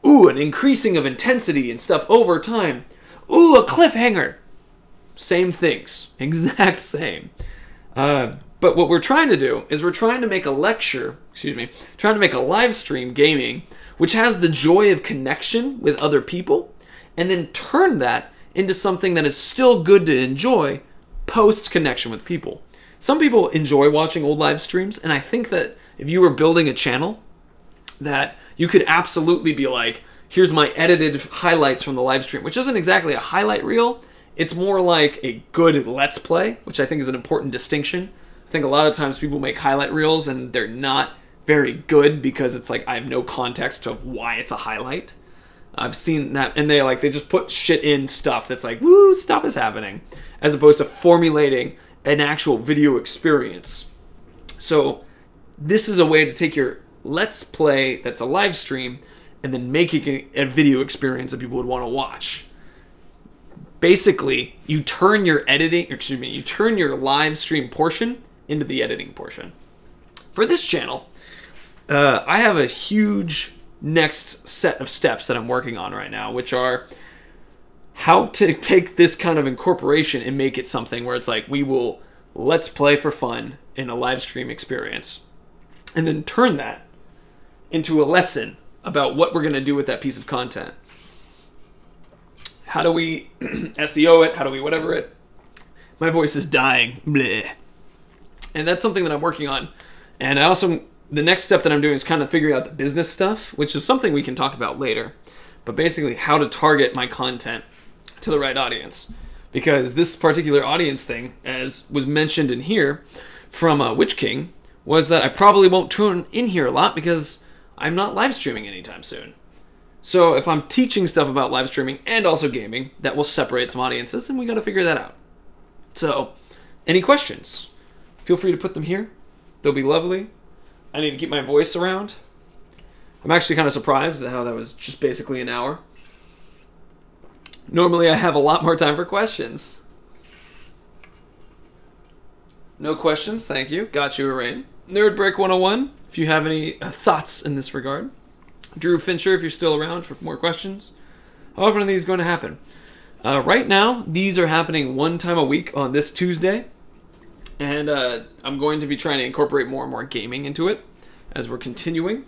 Ooh, an increasing of intensity and stuff over time. Ooh, a cliffhanger. Same things. Exact same. But what we're trying to do is we're trying to make a trying to make a live stream gaming which has the joy of connection with other people and then turn that into something that is still good to enjoy post connection with people. Some people enjoy watching old live streams, and I think that if you were building a channel, that you could absolutely be like, here's my edited highlights from the live stream, which isn't exactly a highlight reel. It's more like a good Let's Play, which I think is an important distinction. I think a lot of times people make highlight reels and they're not very good because it's like I have no context of why it's a highlight. I've seen that, and they just put shit in stuff that's like, woo, stuff is happening, as opposed to formulating an actual video experience. So this is a way to take your Let's Play that's a live stream and then make it a video experience that people would want to watch. Basically, you turn your live stream portion into the editing portion. For this channel, I have a huge next set of steps that I'm working on right now, which are how to take this kind of incorporation and make it something where it's like we will Let's Play for fun in a live stream experience and then turn that into a lesson about what we're going to do with that piece of content. How do we SEO it? How do we whatever it? My voice is dying. Bleh. And that's something that I'm working on. And I also, the next step that I'm doing is kind of figuring out the business stuff, which is something we can talk about later. But basically how to target my content to the right audience. Because this particular audience thing, as was mentioned in here from Witch King, was that I probably won't tune in here a lot because I'm not live streaming anytime soon. So if I'm teaching stuff about live streaming and also gaming, that will separate some audiences, and we got to figure that out. So, any questions? Feel free to put them here. They'll be lovely. I need to keep my voice around. I'm actually kind of surprised at how that was just basically an hour. Normally I have a lot more time for questions. No questions, thank you. Got you, Arain. Nerd Break 101, if you have any thoughts in this regard. Drew Fincher, if you're still around for more questions. How often are these going to happen? Right now, these are happening one time a week on this Tuesday. And I'm going to be trying to incorporate more and more gaming into it as we're continuing.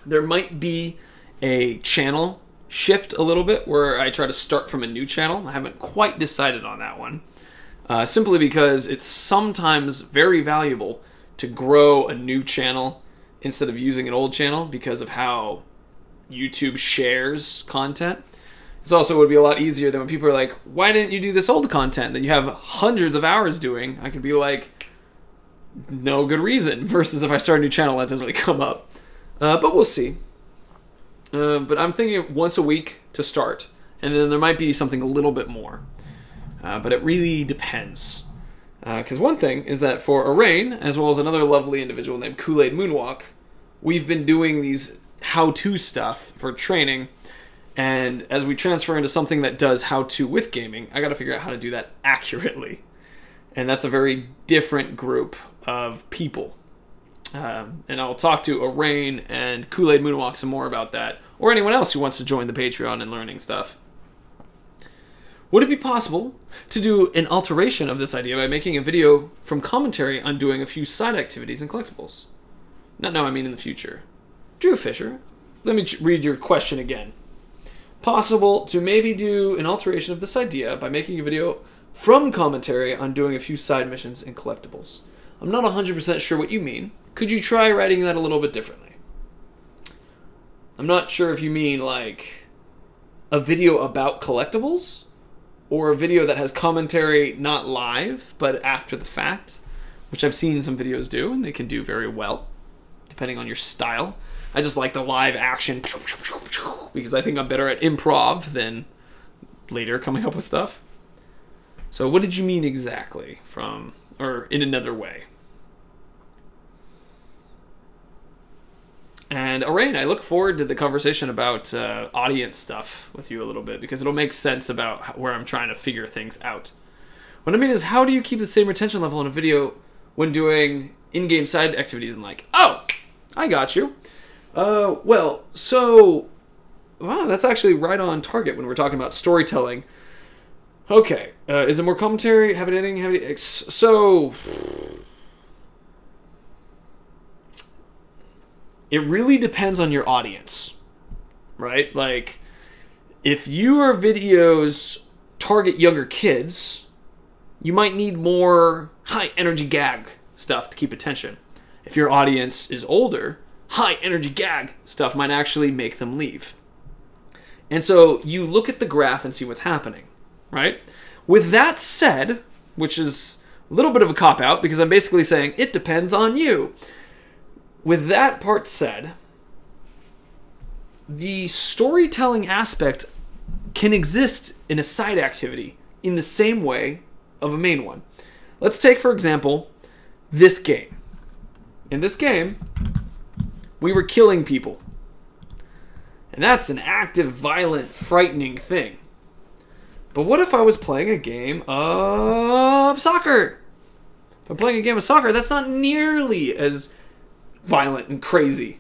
There might be a channel shift a little bit where I try to start from a new channel. I haven't quite decided on that one. Simply because it's sometimes very valuable to grow a new channel instead of using an old channel because of how YouTube shares content. It's also would be a lot easier than when people are like, why didn't you do this old content that you have hundreds of hours doing? I could be like, no good reason. Versus if I start a new channel, that doesn't really come up. But we'll see. But I'm thinking once a week to start. And then there might be something a little bit more. But it really depends. Because one thing is that for Arain, as well as another lovely individual named Kool-Aid Moonwalk, we've been doing these how-to stuff for training. And as we transfer into something that does how-to with gaming, I got to figure out how to do that accurately. And that's a very different group of people. And I'll talk to Arain and Kool-Aid Moonwalk some more about that, or anyone else who wants to join the Patreon and learning stuff. Would it be possible to do an alteration of this idea by making a video from commentary on doing a few side activities and collectibles? Not now, I mean in the future. Drew Fisher, let me read your question again. Possible to maybe do an alteration of this idea by making a video from commentary on doing a few side missions and collectibles. I'm not 100% sure what you mean. Could you try writing that a little bit differently? I'm not sure if you mean like a video about collectibles or a video that has commentary not live but after the fact, which I've seen some videos do and they can do very well depending on your style. I just like the live action because I think I'm better at improv than later coming up with stuff. So what did you mean exactly from, or in another way? And Arain, I look forward to the conversation about audience stuff with you a little bit, because it'll make sense about where I'm trying to figure things out. What I mean is, how do you keep the same retention level in a video when doing in-game side activities and like, oh, I got you. Well, so, wow, that's actually right on target when we're talking about storytelling. Okay, is it more commentary, heavy editing, so... It really depends on your audience, right? Like, if your videos target younger kids, you might need more high-energy gag stuff to keep attention. If your audience is older, high-energy gag stuff might actually make them leave. And so you look at the graph and see what's happening, right? With that said, which is a little bit of a cop-out, because I'm basically saying it depends on you. With that part said, the storytelling aspect can exist in a side activity in the same way of a main one. Let's take, for example, this game. In this game, we were killing people. And that's an active, violent, frightening thing. But what if I was playing a game of soccer? If I'm playing a game of soccer, that's not nearly as violent and crazy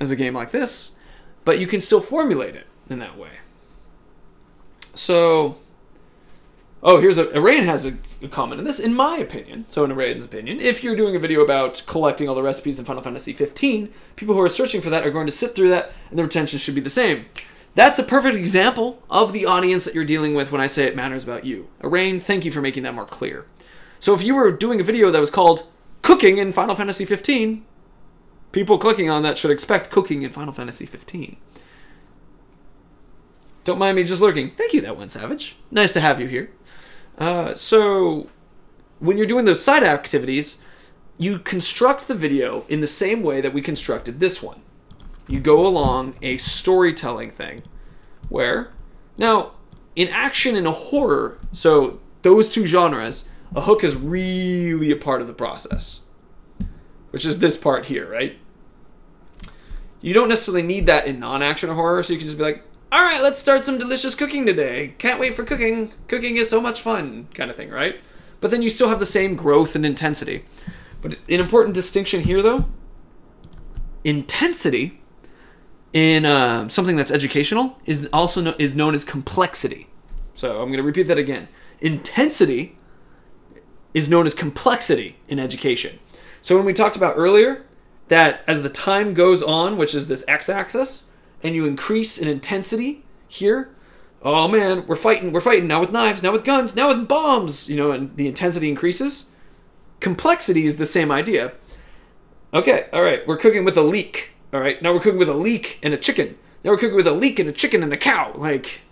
as a game like this, but you can still formulate it in that way. So, oh, here's Arain has a comment on this. In my opinion, so in Arain's opinion, if you're doing a video about collecting all the recipes in Final Fantasy 15, people who are searching for that are going to sit through that, and the retention should be the same. That's a perfect example of the audience that you're dealing with when I say it matters about you. Arain, thank you for making that more clear. So if you were doing a video that was called Cooking in Final Fantasy 15, people clicking on that should expect cooking in Final Fantasy 15. Don't mind me just lurking. Thank you, that one savage. Nice to have you here. So, when you're doing those side activities, you construct the video in the same way that we constructed this one. You go along a storytelling thing, where, now, in action and a horror, so those two genres, a hook is really a part of the process. Which is this part here, right? You don't necessarily need that in non-action or horror, so you can just be like, all right, let's start some delicious cooking today. Can't wait for cooking. Cooking is so much fun, kind of thing, right? But then you still have the same growth and intensity. But an important distinction here, though, intensity in something that's educational is also is known as complexity. So I'm going to repeat that again. Intensity is known as complexity in education. So when we talked about earlier that as the time goes on, which is this x-axis, and you increase in intensity here, oh man, we're fighting now with knives, now with guns, now with bombs, you know, and the intensity increases. Complexity is the same idea. Okay, all right, we're cooking with a leek. All right, now we're cooking with a leek and a chicken. Now we're cooking with a leek and a chicken and a cow. Like,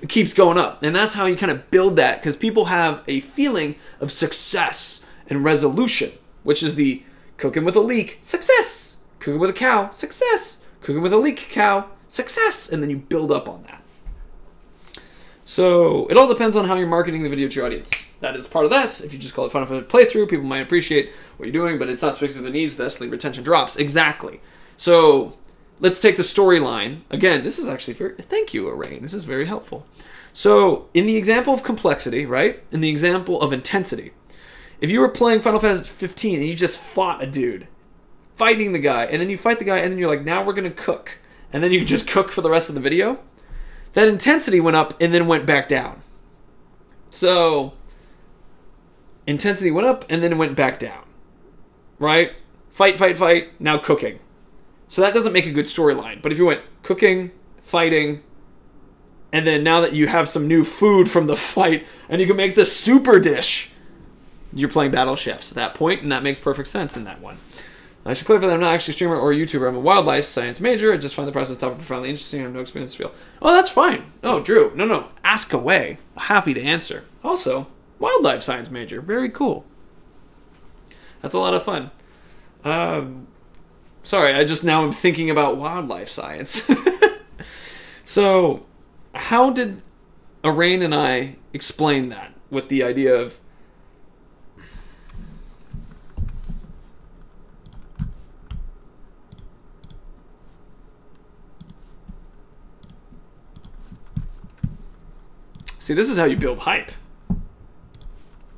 it keeps going up. And that's how you kind of build that, because people have a feeling of success and resolution, which is the cooking with a leek, success. Cooking with a cow, success. Cooking with a leek cow, success. And then you build up on that. So it all depends on how you're marketing the video to your audience. That is part of that. If you just call it Final Fantasy playthrough, people might appreciate what you're doing, but it's not specific to their needs, thus the retention drops. Exactly. So let's take the storyline. Again, this is actually very... Thank you, Arain. This is very helpful. So in the example of complexity, right? In the example of intensity, if you were playing Final Fantasy 15 and you just fought a dude, fighting the guy, and then you fight the guy, and then you're like, now we're going to cook. And then you just cook for the rest of the video, that intensity went up and then went back down. So intensity went up and then went back down. Right? Fight, fight, fight, now cooking. So that doesn't make a good storyline. But if you went cooking, fighting, and then now that you have some new food from the fight, and you can make the super dish, you're playing Battle Chefs at that point, and that makes perfect sense in that one. I should clarify that I'm not actually a streamer or a YouTuber. I'm a wildlife science major. I just find the process topic profoundly interesting. I have no experience to feel. Oh, that's fine. Oh, Drew. No. Ask away. Happy to answer. Also, wildlife science major. Very cool. That's a lot of fun. Sorry, I just now am thinking about wildlife science. So, how did Arain and I explained that with the idea of see, this is how you build hype.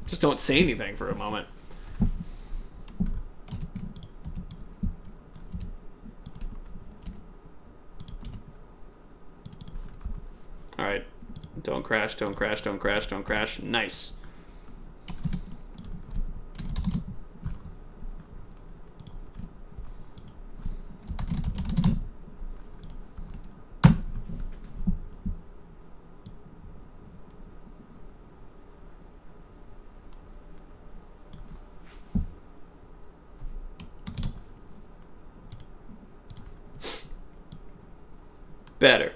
Just don't say anything for a moment. All right. Don't crash, don't crash, don't crash, don't crash. Nice. Better.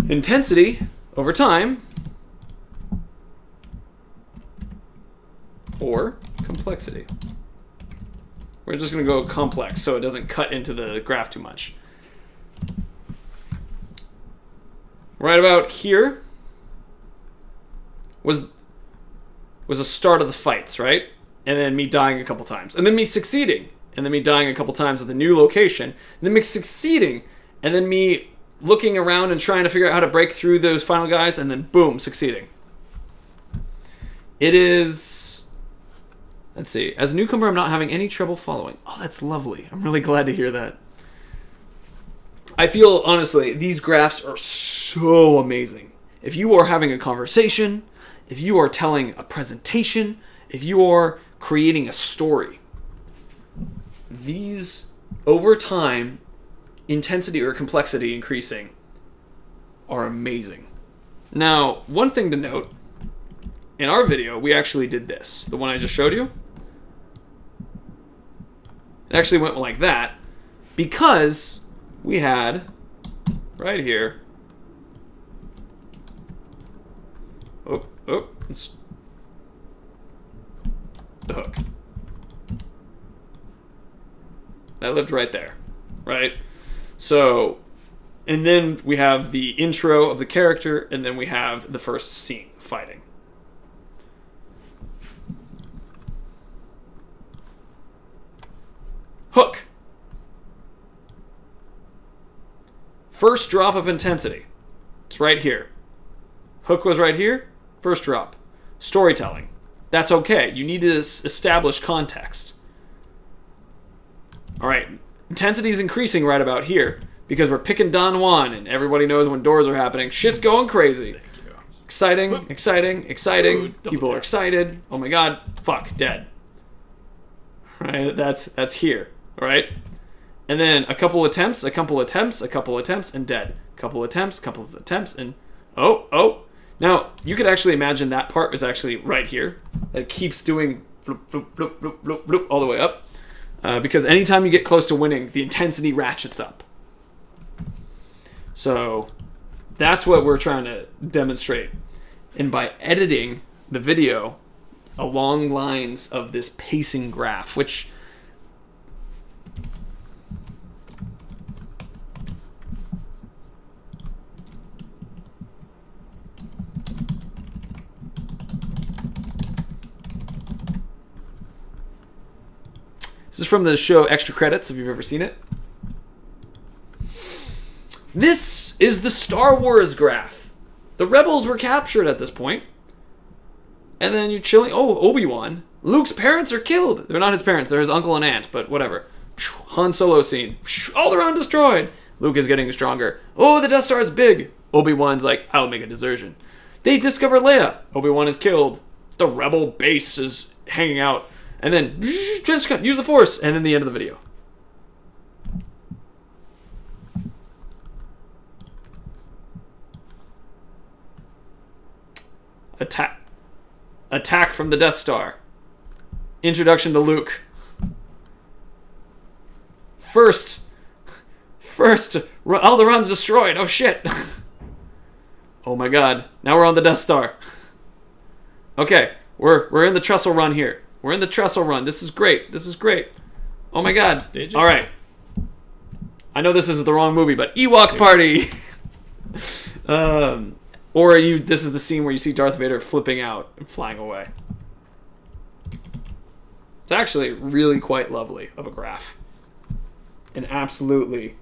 Intensity over time, or complexity. We're just going to go complex so it doesn't cut into the graph too much. Right about here was a start of the fights, right? And then me dying a couple times. And then me succeeding. And then me dying a couple times at the new location. And then me succeeding. And then me looking around and trying to figure out how to break through those final guys. And then boom, succeeding. It is... Let's see. As a newcomer, I'm not having any trouble following. Oh, that's lovely. I'm really glad to hear that. I feel, honestly, these graphs are so amazing. If you are having a conversation, if you are telling a presentation, if you are creating a story, these, over time, intensity or complexity increasing, are amazing. Now, one thing to note, in our video, we actually did this. The one I just showed you. It actually went like that because we had, right here, it's the hook. That lived right there, right? So, and then we have the intro of the character, and then we have the first scene, fighting. Hook. First drop of intensity. It's right here. Hook was right here. First drop. Storytelling. That's okay. You need to establish context. All right. Intensity is increasing right about here because we're picking Don Juan, and everybody knows when doors are happening. Shit's going crazy. Exciting, exciting, exciting. People are excited. Oh my god. Fuck. Dead. Right? That's here. All right. And then a couple attempts, a couple attempts, a couple attempts, and dead. Couple attempts, and oh. Now, you could actually imagine that part is actually right here. That it keeps doing bloop, bloop, bloop, bloop, bloop, bloop, all the way up. Because anytime you get close to winning, the intensity ratchets up. So that's what we're trying to demonstrate. And by editing the video along lines of this pacing graph, which... This is from the show Extra Credits, if you've ever seen it. This is the Star Wars graph. The rebels were captured at this point. And then you're chilling. Oh, Obi-Wan. Luke's parents are killed. They're not his parents. They're his uncle and aunt, but whatever. Han Solo scene. All around destroyed. Luke is getting stronger. Oh, the Death Star is big. Obi-Wan's like, I'll make a desertion. They discover Leia. Obi-Wan is killed. The rebel base is hanging out. And then, use the Force, and then the end of the video. Attack from the Death Star. Introduction to Luke. First, Alderaan's destroyed. Oh shit. Oh my god. Now we're on the Death Star. Okay, we're in the trestle run here. We're in the trestle run. This is great. This is great. Oh my god. All right. I know this is the wrong movie, but Ewok Party. Or this is the scene where you see Darth Vader flipping out and flying away. It's actually really quite lovely of a graph. And absolutely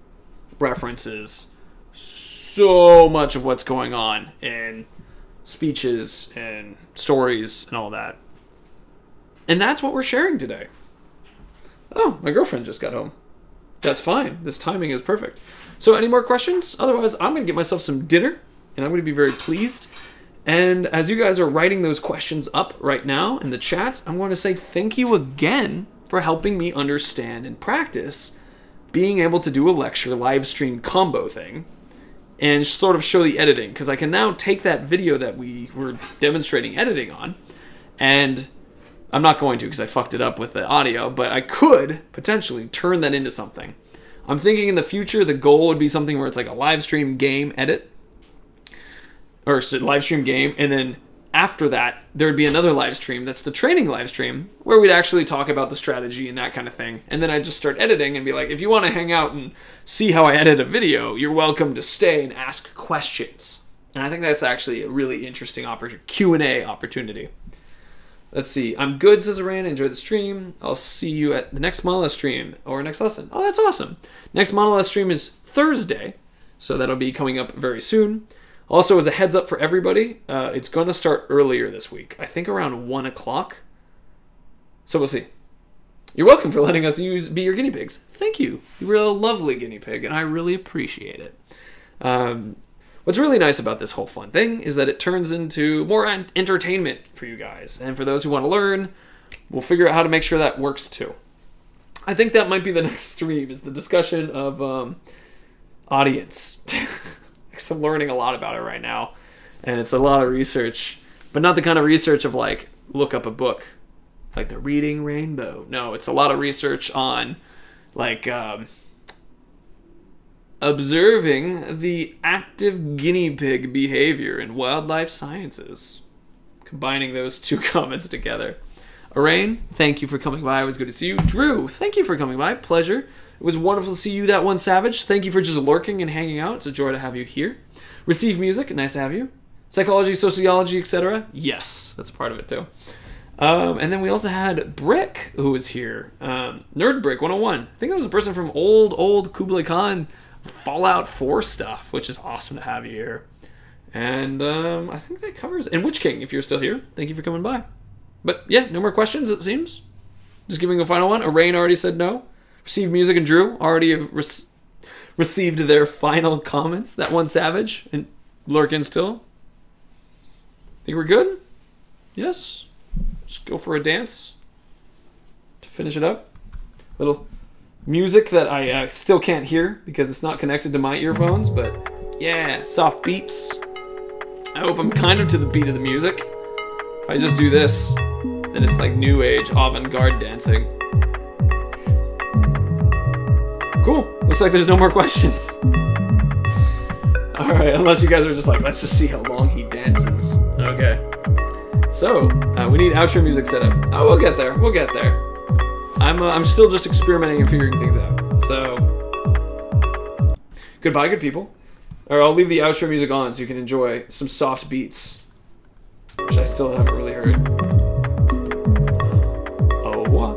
references so much of what's going on in speeches and stories and all that. And that's what we're sharing today. Oh, my girlfriend just got home. That's fine. This timing is perfect. So any more questions? Otherwise, I'm going to get myself some dinner, and I'm going to be very pleased. And as you guys are writing those questions up right now in the chat, I'm going to say thank you again for helping me understand and practice being able to do a lecture live stream combo thing and sort of show the editing, because I can now take that video that we were demonstrating editing on, and I'm not going to because I fucked it up with the audio, but I could potentially turn that into something. I'm thinking in the future the goal would be something where it's like a live stream game edit, or live stream game, and then after that there would be another live stream that's the training live stream where we'd actually talk about the strategy and that kind of thing, and then I'd just start editing and be like, if you want to hang out and see how I edit a video, you're welcome to stay and ask questions. And I think that's actually a really interesting Q&A opportunity. Let's see. I'm good, says Aran. Enjoy the stream. I'll see you at the next monolith stream or next lesson. Oh, that's awesome. Next monolith stream is Thursday, so that'll be coming up very soon. Also, as a heads up for everybody, it's going to start earlier this week. I think around 1 o'clock. So we'll see. You're welcome for letting us be your guinea pigs. Thank you. You were a lovely guinea pig, and I really appreciate it. What's really nice about this whole fun thing is that it turns into more entertainment for you guys. And for those who want to learn, we'll figure out how to make sure that works too. I think that might be the next stream, is the discussion of audience. Because I'm learning a lot about it right now. And it's a lot of research. But not the kind of research of like, look up a book. Like the Reading Rainbow. No, it's a lot of research on like... observing the active guinea pig behavior in wildlife sciences. Combining those two comments together. Arain, thank you for coming by. It was good to see you. Drew, thank you for coming by. Pleasure. It was wonderful to see you, that one savage. Thank you for just lurking and hanging out. It's a joy to have you here. Receive music. Nice to have you. Psychology, sociology, etc. Yes, that's part of it too. And then we also had Brick, who was here. Nerd Brick 101. I think that was a person from old Kublai Khan Fallout 4 stuff, which is awesome to have you here. And I think that covers... And Witch King, if you're still here, thank you for coming by. But yeah, no more questions, it seems. Just giving a final one. Arain already said no. Receive Music and Drew already have received their final comments. That one savage and lurking still. Think we're good? Yes? Just go for a dance to finish it up. Little music that I still can't hear because it's not connected to my earphones, but yeah, soft beats. I hope I'm kind of to the beat of the music. If I just do this, then it's like new age avant-garde dancing. Cool. Looks like there's no more questions. Alright, unless you guys are just like, let's just see how long he dances. Okay. So, we need outro music set up. Oh, we'll get there. We'll get there. I'm still just experimenting and figuring things out. So, goodbye, good people. Or I'll leave the outro music on so you can enjoy some soft beats, which I still haven't really heard.